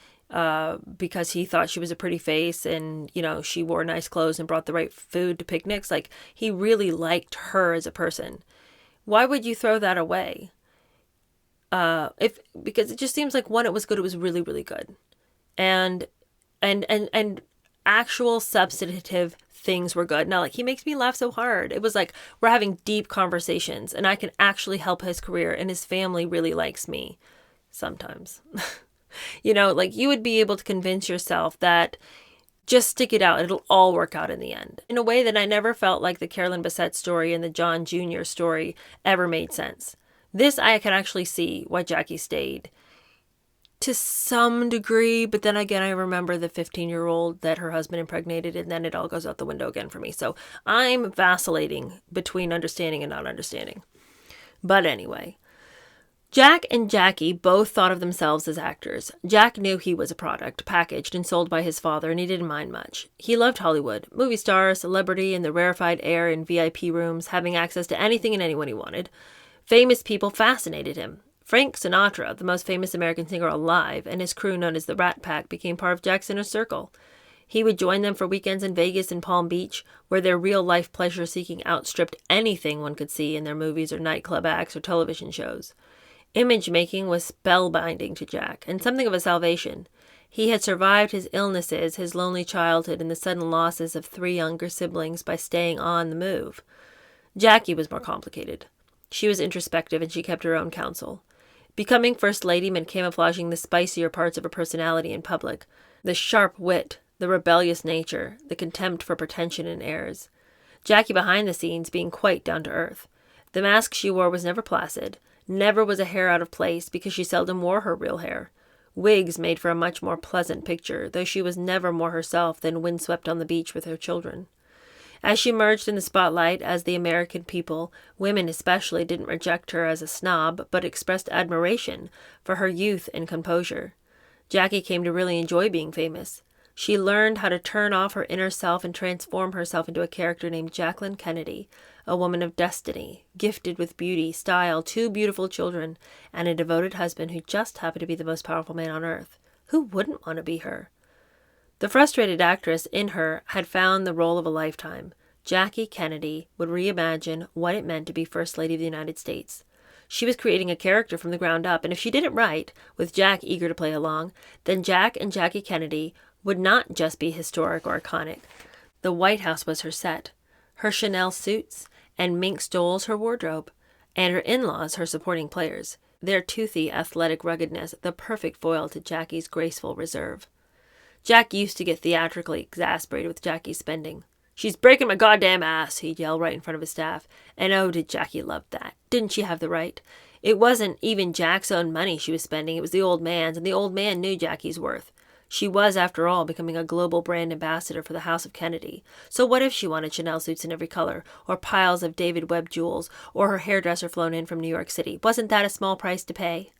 because he thought she was a pretty face and, she wore nice clothes and brought the right food to picnics. Like, he really liked her as a person. Why would you throw that away? Because it just seems like when it was good, it was really, really good. And actual substantive things were good. Now, like, he makes me laugh so hard. It was like we're having deep conversations and I can actually help his career, and his family really likes me sometimes. Like, you would be able to convince yourself that just stick it out. It'll all work out in the end. In a way that I never felt like the Carolyn Bessette story and the John Jr. story ever made sense. This, I can actually see why Jackie stayed to some degree, but then again, I remember the 15-year-old that her husband impregnated, and then it all goes out the window again for me. So I'm vacillating between understanding and not understanding. But anyway, Jack and Jackie both thought of themselves as actors. Jack knew he was a product, packaged and sold by his father, and he didn't mind much. He loved Hollywood, movie star, celebrity, and the rarefied air in VIP rooms, having access to anything and anyone he wanted. Famous people fascinated him. Frank Sinatra, the most famous American singer alive, and his crew known as the Rat Pack, became part of Jack's inner circle. He would join them for weekends in Vegas and Palm Beach, where their real-life pleasure-seeking outstripped anything one could see in their movies or nightclub acts or television shows. Image-making was spellbinding to Jack, and something of a salvation. He had survived his illnesses, his lonely childhood, and the sudden losses of 3 younger siblings by staying on the move. Jackie was more complicated. She was introspective, and she kept her own counsel. Becoming First Lady meant camouflaging the spicier parts of her personality in public. The sharp wit, the rebellious nature, the contempt for pretension and airs. Jackie behind the scenes being quite down to earth. The mask she wore was never placid. Never was a hair out of place because she seldom wore her real hair. Wigs made for a much more pleasant picture, though she was never more herself than windswept on the beach with her children. As she emerged in the spotlight as the American people, women especially, didn't reject her as a snob, but expressed admiration for her youth and composure. Jackie came to really enjoy being famous. She learned how to turn off her inner self and transform herself into a character named Jacqueline Kennedy, a woman of destiny, gifted with beauty, style, 2 beautiful children, and a devoted husband who just happened to be the most powerful man on earth. Who wouldn't want to be her? The frustrated actress in her had found the role of a lifetime. Jackie Kennedy would reimagine what it meant to be First Lady of the United States. She was creating a character from the ground up, and if she did it right, with Jack eager to play along, then Jack and Jackie Kennedy would not just be historic or iconic. The White House was her set, her Chanel suits and mink stoles her wardrobe, and her in-laws her supporting players, their toothy athletic ruggedness the perfect foil to Jackie's graceful reserve. Jack used to get theatrically exasperated with Jackie's spending. "She's breaking my goddamn ass," he'd yell right in front of his staff. And oh, did Jackie love that. Didn't she have the right? It wasn't even Jack's own money she was spending, it was the old man's, and the old man knew Jackie's worth. She was, after all, becoming a global brand ambassador for the House of Kennedy. So what if she wanted Chanel suits in every color, or piles of David Webb jewels, or her hairdresser flown in from New York City? Wasn't that a small price to pay?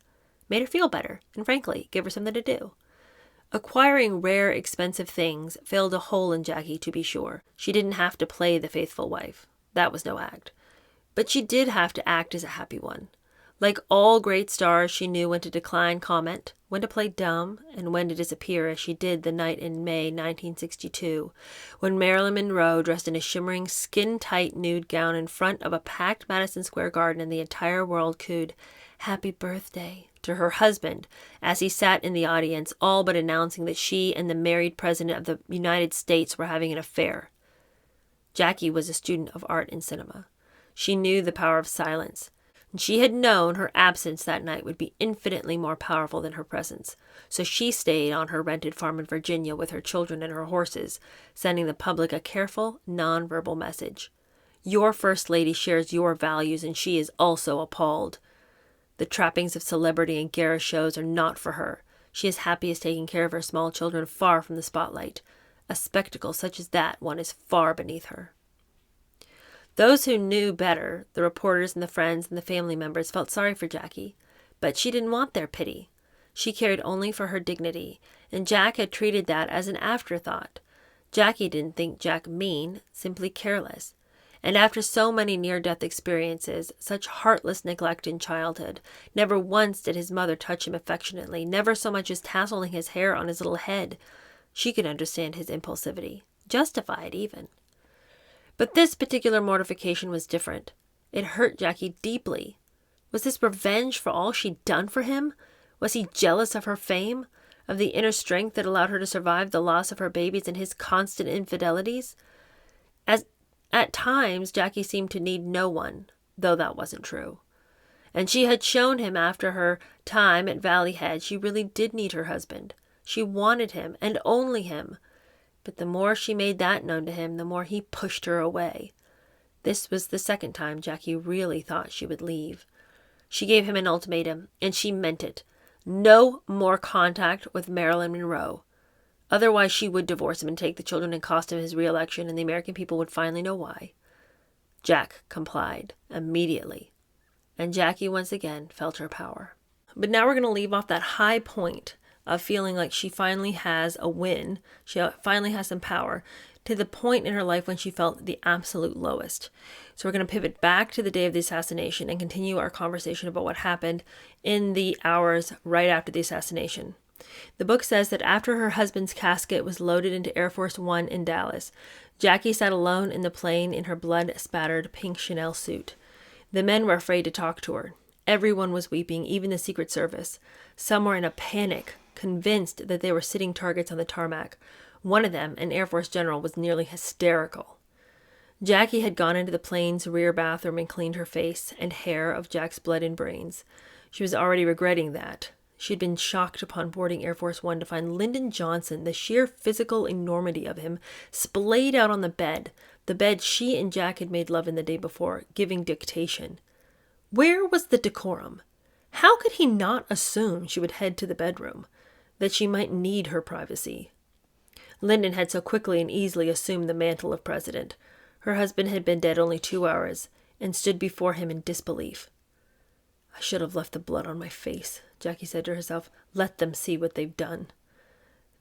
Made her feel better, and frankly, give her something to do. Acquiring rare, expensive things filled a hole in Jackie, to be sure. She didn't have to play the faithful wife. That was no act. But she did have to act as a happy one. Like all great stars, she knew when to decline comment, when to play dumb, and when to disappear, as she did the night in May 1962, when Marilyn Monroe, dressed in a shimmering, skin-tight nude gown in front of a packed Madison Square Garden, and the entire world cooed, "Happy birthday," to her husband as he sat in the audience, all but announcing that she and the married president of the United States were having an affair. Jackie was a student of art and cinema. She knew the power of silence, and she had known her absence that night would be infinitely more powerful than her presence. So she stayed on her rented farm in Virginia with her children and her horses, sending the public a careful, nonverbal message. Your First Lady shares your values, and she is also appalled. The trappings of celebrity and garish shows are not for her. She is happy as taking care of her small children far from the spotlight. A spectacle such as that one is far beneath her. Those who knew better, the reporters and the friends and the family members, felt sorry for Jackie, but she didn't want their pity. She cared only for her dignity, and Jack had treated that as an afterthought. Jackie didn't think Jack mean, simply careless. And after so many near-death experiences, such heartless neglect in childhood, never once did his mother touch him affectionately, never so much as tasseling his hair on his little head. She could understand his impulsivity, justified even. But this particular mortification was different. It hurt Jackie deeply. Was this revenge for all she'd done for him? Was he jealous of her fame, of the inner strength that allowed her to survive the loss of her babies and his constant infidelities? At times, Jackie seemed to need no one, though that wasn't true. And she had shown him after her time at Valley Head she really did need her husband. She wanted him, and only him. But the more she made that known to him, the more he pushed her away. This was the second time Jackie really thought she would leave. She gave him an ultimatum, and she meant it. No more contact with Marilyn Monroe. Otherwise, she would divorce him and take the children and cost him his re-election, and the American people would finally know why. Jack complied immediately, and Jackie once again felt her power. But now we're going to leave off that high point of feeling like she finally has a win, she finally has some power, to the point in her life when she felt the absolute lowest. So we're going to pivot back to the day of the assassination and continue our conversation about what happened in the hours right after the assassination. The book says that after her husband's casket was loaded into Air Force One in Dallas, Jackie sat alone in the plane in her blood-spattered pink Chanel suit. The men were afraid to talk to her. Everyone was weeping, even the Secret Service. Some were in a panic, convinced that they were sitting targets on the tarmac. One of them, an Air Force general, was nearly hysterical. Jackie had gone into the plane's rear bathroom and cleaned her face and hair of Jack's blood and brains. She was already regretting that. She'd been shocked upon boarding Air Force One to find Lyndon Johnson, the sheer physical enormity of him, splayed out on the bed she and Jack had made love in the day before, giving dictation. Where was the decorum? How could he not assume she would head to the bedroom, that she might need her privacy? Lyndon had so quickly and easily assumed the mantle of president. Her husband had been dead only 2 hours, and stood before him in disbelief. I should have left the blood on my face, Jackie said to herself. Let them see what they've done.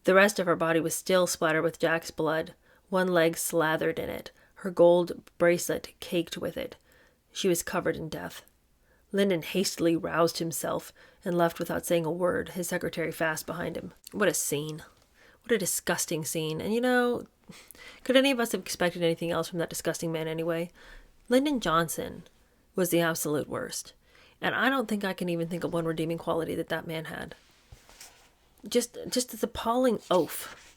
The rest of her body was still splattered with Jack's blood, one leg slathered in it, her gold bracelet caked with it. She was covered in death. Lyndon hastily roused himself and left without saying a word, his secretary fast behind him. What a scene. What a disgusting scene. And could any of us have expected anything else from that disgusting man anyway? Lyndon Johnson was the absolute worst. And I don't think I can even think of one redeeming quality that man had. Just this appalling oaf.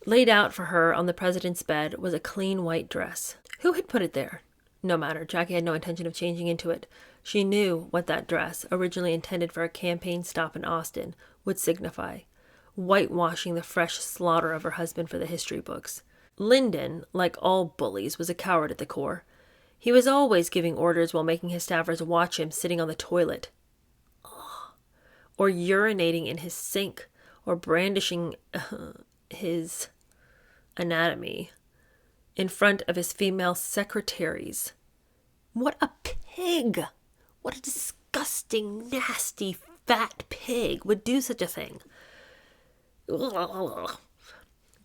Laid out for her on the president's bed was a clean white dress. Who had put it there? No matter, Jackie had no intention of changing into it. She knew what that dress, originally intended for a campaign stop in Austin, would signify. Whitewashing the fresh slaughter of her husband for the history books. Lyndon, like all bullies, was a coward at the core. He was always giving orders while making his staffers watch him sitting on the toilet. Or urinating in his sink, or brandishing his anatomy in front of his female secretaries. What a pig! What a disgusting, nasty, fat pig would do such a thing.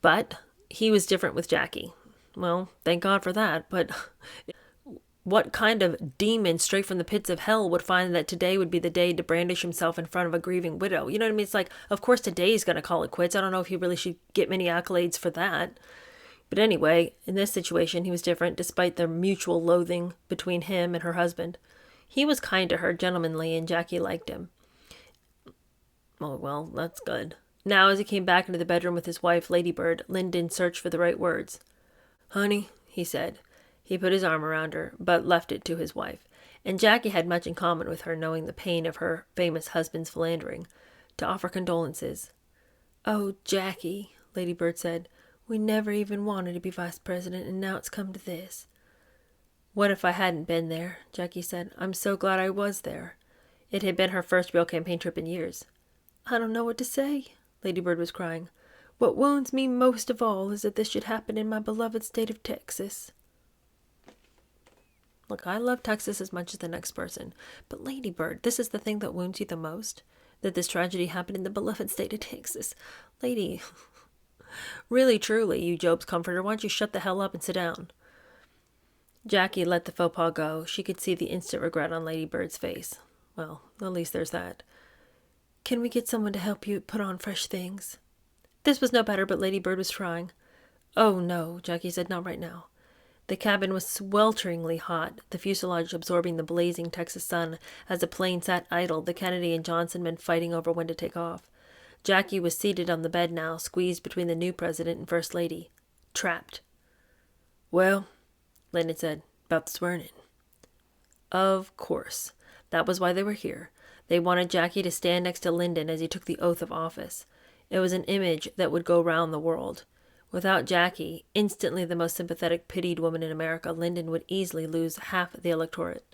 But he was different with Jackie. Well, thank God for that, but what kind of demon straight from the pits of hell would find that today would be the day to brandish himself in front of a grieving widow? You know what I mean? It's like, of course today he's going to call it quits. I don't know if he really should get many accolades for that. But anyway, in this situation, he was different, despite the mutual loathing between him and her husband. He was kind to her, gentlemanly, and Jackie liked him. Oh, well, that's good. Now, as he came back into the bedroom with his wife, Ladybird, Lyndon searched for the right words. Honey, he said. He put his arm around her, but left it to his wife. And Jackie had much in common with her, knowing the pain of her famous husband's philandering, to offer condolences. Oh, Jackie, Ladybird said, we never even wanted to be vice president, and now it's come to this. What if I hadn't been there? Jackie said. I'm so glad I was there. It had been her first real campaign trip in years. I don't know what to say, Ladybird was crying. What wounds me most of all is that this should happen in my beloved state of Texas. Look, I love Texas as much as the next person, but Ladybird, this is the thing that wounds you the most? That this tragedy happened in the beloved state of Texas. Lady, really, truly, you Job's comforter, why don't you shut the hell up and sit down? Jackie let the faux pas go. She could see the instant regret on Ladybird's face. Well, at least there's that. Can we get someone to help you put on fresh things? This was no better, but Ladybird was trying. Oh, no, Jackie said, not right now. The cabin was swelteringly hot, the fuselage absorbing the blazing Texas sun as the plane sat idle, the Kennedy and Johnson men fighting over when to take off. Jackie was seated on the bed now, squeezed between the new president and first lady. Trapped. Well, Lyndon said, about the swearing-in. Of course. That was why they were here. They wanted Jackie to stand next to Lyndon as he took the oath of office. It was an image that would go round the world. Without Jackie, instantly the most sympathetic, pitied woman in America, Lyndon would easily lose half the electorate.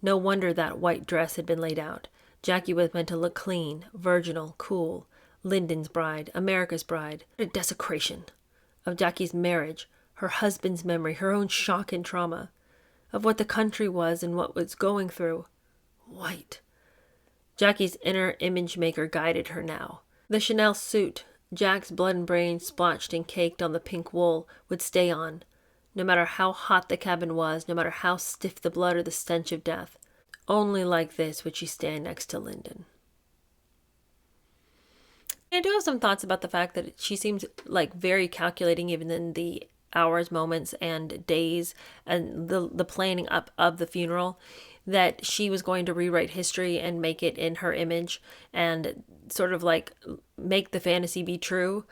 No wonder that white dress had been laid out. Jackie was meant to look clean, virginal, cool. Lyndon's bride, America's bride. What a desecration of Jackie's marriage, her husband's memory, her own shock and trauma, of what the country was and what was going through. White. Jackie's inner image maker guided her now. The Chanel suit, Jack's blood and brains splotched and caked on the pink wool, would stay on, no matter how hot the cabin was, no matter how stiff the blood or the stench of death. Only like this would she stand next to Lyndon. I do have some thoughts about the fact that she seems like very calculating even in the hours, moments, and days and the planning up of the funeral, that she was going to rewrite history and make it in her image and sort of like make the fantasy be true.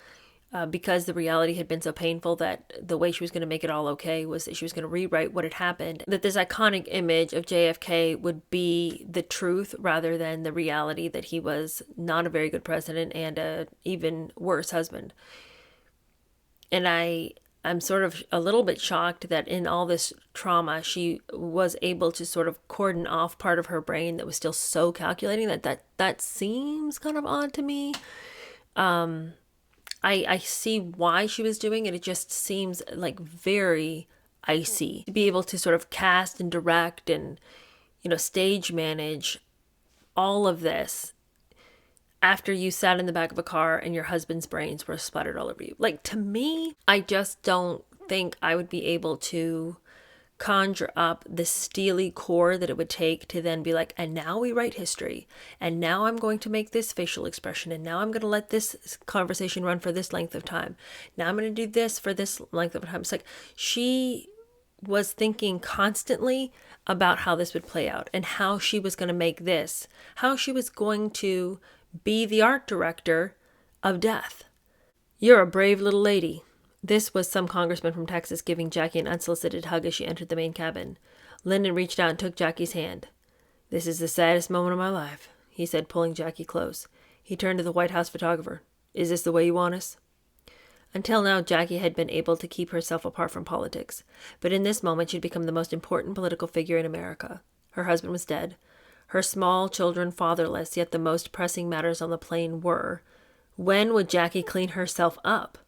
because the reality had been so painful that the way she was going to make it all okay was that she was going to rewrite what had happened, that this iconic image of JFK would be the truth rather than the reality that he was not a very good president and a even worse husband. And I'm sort of a little bit shocked that in all this trauma, she was able to sort of cordon off part of her brain that was still so calculating. That seems kind of odd to me. I see why she was doing it. It just seems like very icy to be able to sort of cast and direct and, stage manage all of this after you sat in the back of a car and your husband's brains were splattered all over you. Like, to me, I just don't think I would be able to conjure up the steely core that it would take to then be like, and now we write history, and now I'm going to make this facial expression, and now I'm going to let this conversation run for this length of time. Now I'm going to do this for this length of time. It's like she was thinking constantly about how this would play out and how she was going to make this, how she was going to be the art director of death. You're a brave little lady. This was some congressman from Texas giving Jackie an unsolicited hug as she entered the main cabin. Lyndon reached out and took Jackie's hand. "This is the saddest moment of my life," he said, pulling Jackie close. He turned to the White House photographer. "Is this the way you want us?" Until now, Jackie had been able to keep herself apart from politics. But in this moment, she'd become the most important political figure in America. Her husband was dead. Her small children fatherless, yet the most pressing matters on the plane were, when would Jackie clean herself up?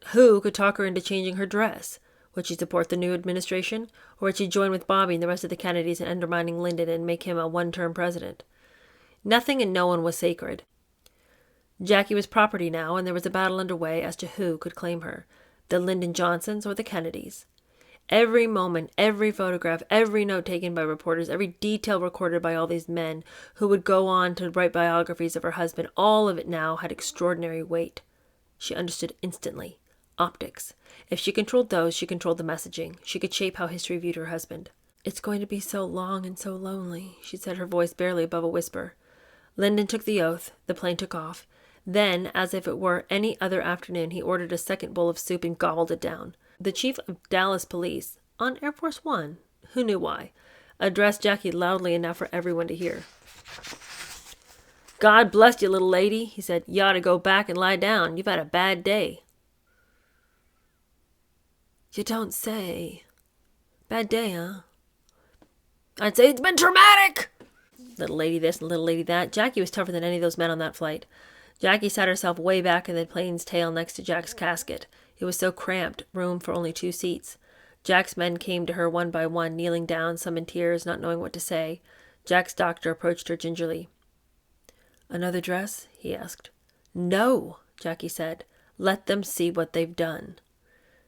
Who could talk her into changing her dress? Would she support the new administration? Or would she join with Bobby and the rest of the Kennedys in undermining Lyndon and make him a one-term president? Nothing and no one was sacred. Jackie was property now, and there was a battle underway as to who could claim her, the Lyndon Johnsons or the Kennedys. Every moment, every photograph, every note taken by reporters, every detail recorded by all these men who would go on to write biographies of her husband, all of it now had extraordinary weight. She understood instantly. Optics. If she controlled those, she controlled the messaging. She could shape how history viewed her husband. "It's going to be so long and so lonely," she said, her voice barely above a whisper. Lyndon took the oath. The plane took off. Then, as if it were any other afternoon, he ordered a second bowl of soup and gobbled it down. The chief of Dallas police, on Air Force One, who knew why, addressed Jackie loudly enough for everyone to hear. "God bless you, little lady," he said. "You ought to go back and lie down. You've had a bad day." "You don't say. Bad day, huh?" "I'd say it's been traumatic." Little lady this and little lady that. Jackie was tougher than any of those men on that flight. Jackie sat herself way back in the plane's tail next to Jack's casket. It was so cramped, room for only 2 seats. Jack's men came to her one by one, kneeling down, some in tears, not knowing what to say. Jack's doctor approached her gingerly. "Another dress?" he asked. "No," Jackie said. "Let them see what they've done."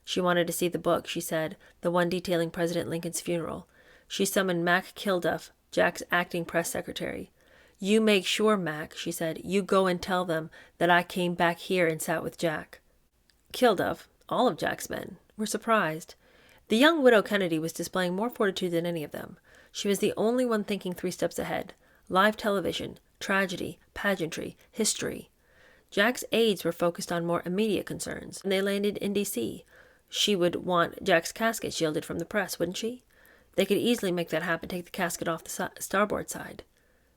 She wanted to see the book, she said, the one detailing President Lincoln's funeral. She summoned Mac Kilduff, Jack's acting press secretary. "You make sure, Mac," she said. "You go and tell them that I came back here and sat with Jack." Kilduff, all of Jack's men, were surprised. The young widow Kennedy was displaying more fortitude than any of them. She was the only one thinking 3 steps ahead. Live television, tragedy, pageantry, history. Jack's aides were focused on more immediate concerns. When they landed in D.C., she would want Jack's casket shielded from the press, wouldn't she? They could easily make that happen, take the casket off the starboard side.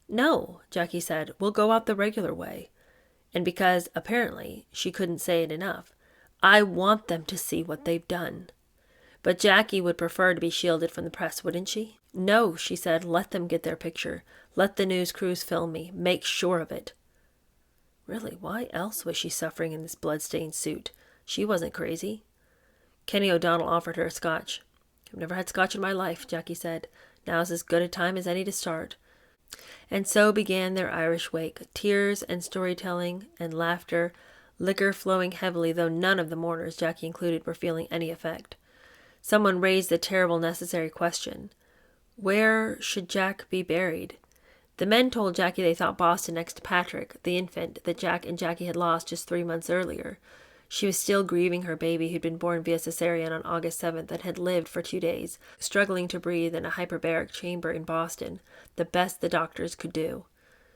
"No," Jackie said, "we'll go out the regular way." And because, apparently, she couldn't say it enough, "I want them to see what they've done." But Jackie would prefer to be shielded from the press, wouldn't she? "No," she said, "let them get their picture. Let the news crews film me. Make sure of it." Really, why else was she suffering in this blood-stained suit? She wasn't crazy. Kenny O'Donnell offered her a scotch. "I've never had scotch in my life," Jackie said. "Now's as good a time as any to start." And so began their Irish wake, tears and storytelling and laughter, liquor flowing heavily, though none of the mourners, Jackie included, were feeling any effect. Someone raised the terrible necessary question. Where should Jack be buried? The men told Jackie they thought Boston next to Patrick, the infant that Jack and Jackie had lost just 3 months earlier. She was still grieving her baby who'd been born via cesarean on August 7th and had lived for 2 days, struggling to breathe in a hyperbaric chamber in Boston, the best the doctors could do.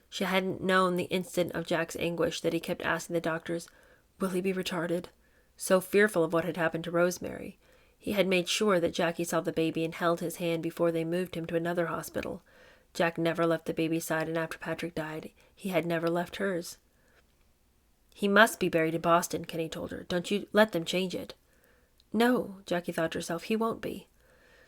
She hadn't known the instant of Jack's anguish that he kept asking the doctors, "Will he be retarded?" so fearful of what had happened to Rosemary. He had made sure that Jackie saw the baby and held his hand before they moved him to another hospital. Jack never left the baby's side, and after Patrick died, he had never left hers. He must be buried in Boston, Kenny told her. Don't you let them change it. No, Jackie thought to herself, he won't be.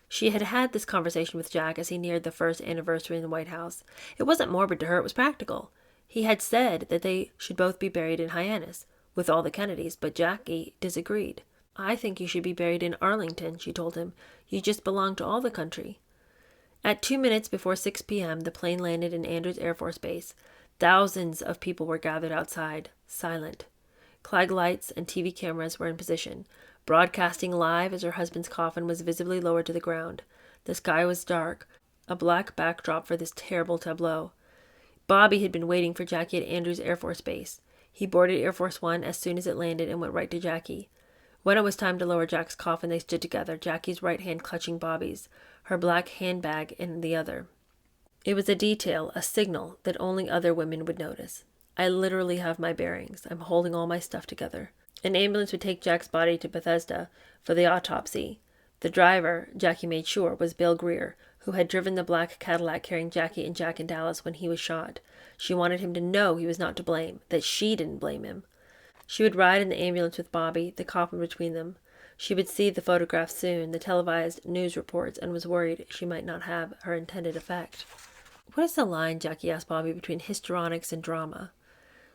She had had this conversation with Jack as he neared the first anniversary in the White House. It wasn't morbid to her, it was practical. He had said that they should both be buried in Hyannis, with all the Kennedys, but Jackie disagreed. I think you should be buried in Arlington, she told him. You just belong to all the country. At 2 minutes before 6 p.m., the plane landed in Andrews Air Force Base. Thousands of people were gathered outside, silent. Flag lights and TV cameras were in position, broadcasting live as her husband's coffin was visibly lowered to the ground. The sky was dark, a black backdrop for this terrible tableau. Bobby had been waiting for Jackie at Andrews Air Force Base. He boarded Air Force One as soon as it landed and went right to Jackie. When it was time to lower Jack's coffin, they stood together, Jackie's right hand clutching Bobby's, her black handbag in the other. It was a detail, a signal that only other women would notice. I literally have my bearings. I'm holding all my stuff together. An ambulance would take Jack's body to Bethesda for the autopsy. The driver, Jackie made sure, was Bill Greer, who had driven the black Cadillac carrying Jackie and Jack in Dallas when he was shot. She wanted him to know he was not to blame, that she didn't blame him. She would ride in the ambulance with Bobby, the coffin between them. She would see the photographs soon, the televised news reports, and was worried she might not have her intended effect. What is the line, Jackie asked Bobby, between histrionics and drama?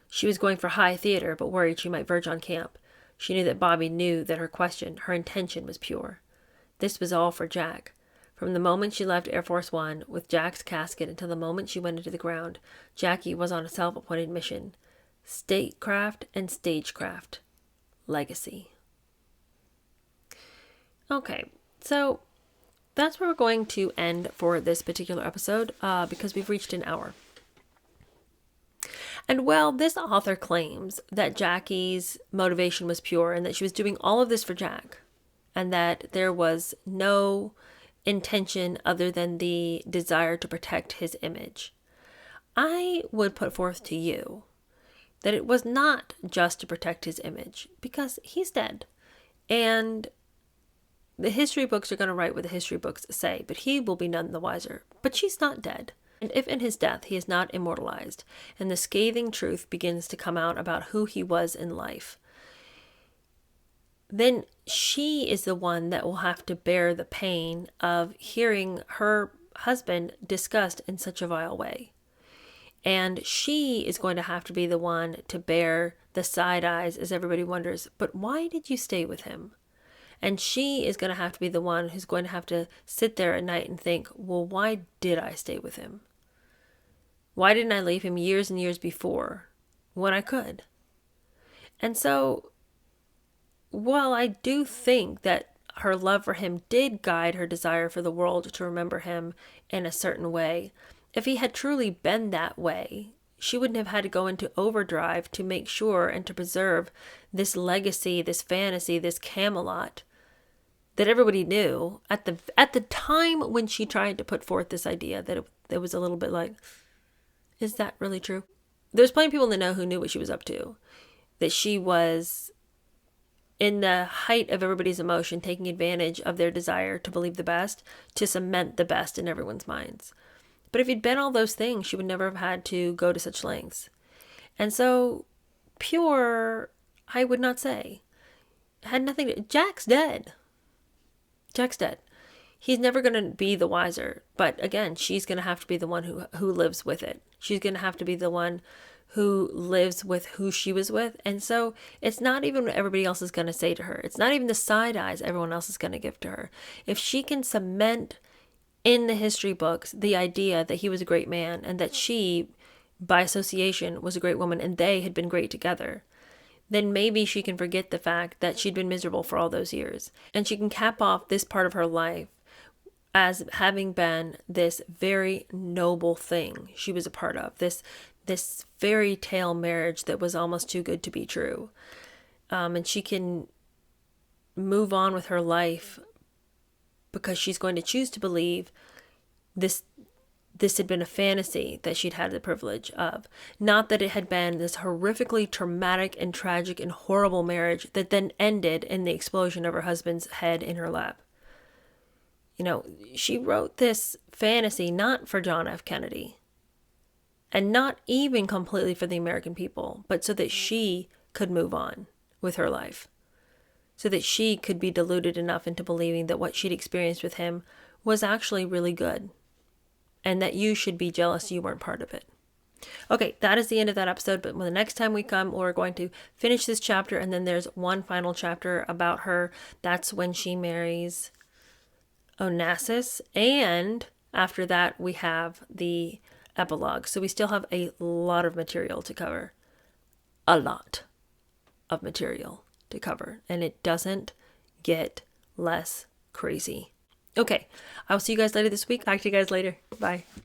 She was going for high theater, but worried she might verge on camp. She knew that Bobby knew that her question, her intention was pure. This was all for Jack. From the moment she left Air Force One with Jack's casket until the moment she went into the ground, Jackie was on a self-appointed mission. Statecraft and stagecraft. Legacy. Okay, so that's where we're going to end for this particular episode because we've reached an hour. And well, this author claims that Jackie's motivation was pure and that she was doing all of this for Jack and that there was no intention other than the desire to protect his image. I would put forth to you that it was not just to protect his image, because he's dead. And the history books are going to write what the history books say, but he will be none the wiser. But she's not dead. And if in his death he is not immortalized, and the scathing truth begins to come out about who he was in life, then she is the one that will have to bear the pain of hearing her husband discussed in such a vile way. And she is going to have to be the one to bear the side eyes as everybody wonders, but why did you stay with him? And she is going to have to be the one who's going to have to sit there at night and think, well, why did I stay with him? Why didn't I leave him years and years before when I could? And so, while I do think that her love for him did guide her desire for the world to remember him in a certain way, if he had truly been that way, she wouldn't have had to go into overdrive to make sure and to preserve this legacy, this fantasy, this Camelot that everybody knew at the time when she tried to put forth this idea that it was a little bit like, is that really true? There's plenty of people in the know who knew what she was up to, that she was in the height of everybody's emotion, taking advantage of their desire to believe the best, to cement the best in everyone's minds. But if he'd been all those things, she would never have had to go to such lengths. And so, pure, I would not say. Had nothing to... Jack's dead. Jack's dead. He's never going to be the wiser. But again, she's going to have to be the one who lives with it. She's going to have to be the one who lives with who she was with. And so, it's not even what everybody else is going to say to her. It's not even the side eyes everyone else is going to give to her. If she can cement in the history books the idea that he was a great man and that she, by association, was a great woman and they had been great together, then maybe she can forget the fact that she'd been miserable for all those years. And she can cap off this part of her life as having been this very noble thing she was a part of, this fairy tale marriage that was almost too good to be true. And she can move on with her life because she's going to choose to believe this this had been a fantasy that she'd had the privilege of. Not that it had been this horrifically traumatic and tragic and horrible marriage that then ended in the explosion of her husband's head in her lap. You know, she wrote this fantasy not for John F. Kennedy, and not even completely for the American people, but so that she could move on with her life. So that she could be deluded enough into believing that what she'd experienced with him was actually really good. And that you should be jealous you weren't part of it. Okay, that is the end of that episode. But the next time we come, we're going to finish this chapter. And then there's one final chapter about her. That's when she marries Onassis. And after that, we have the epilogue. So we still have a lot of material to cover. A lot of material to cover. And it doesn't get less crazy. Okay, I'll see you guys later this week. Talk to you guys later. Bye.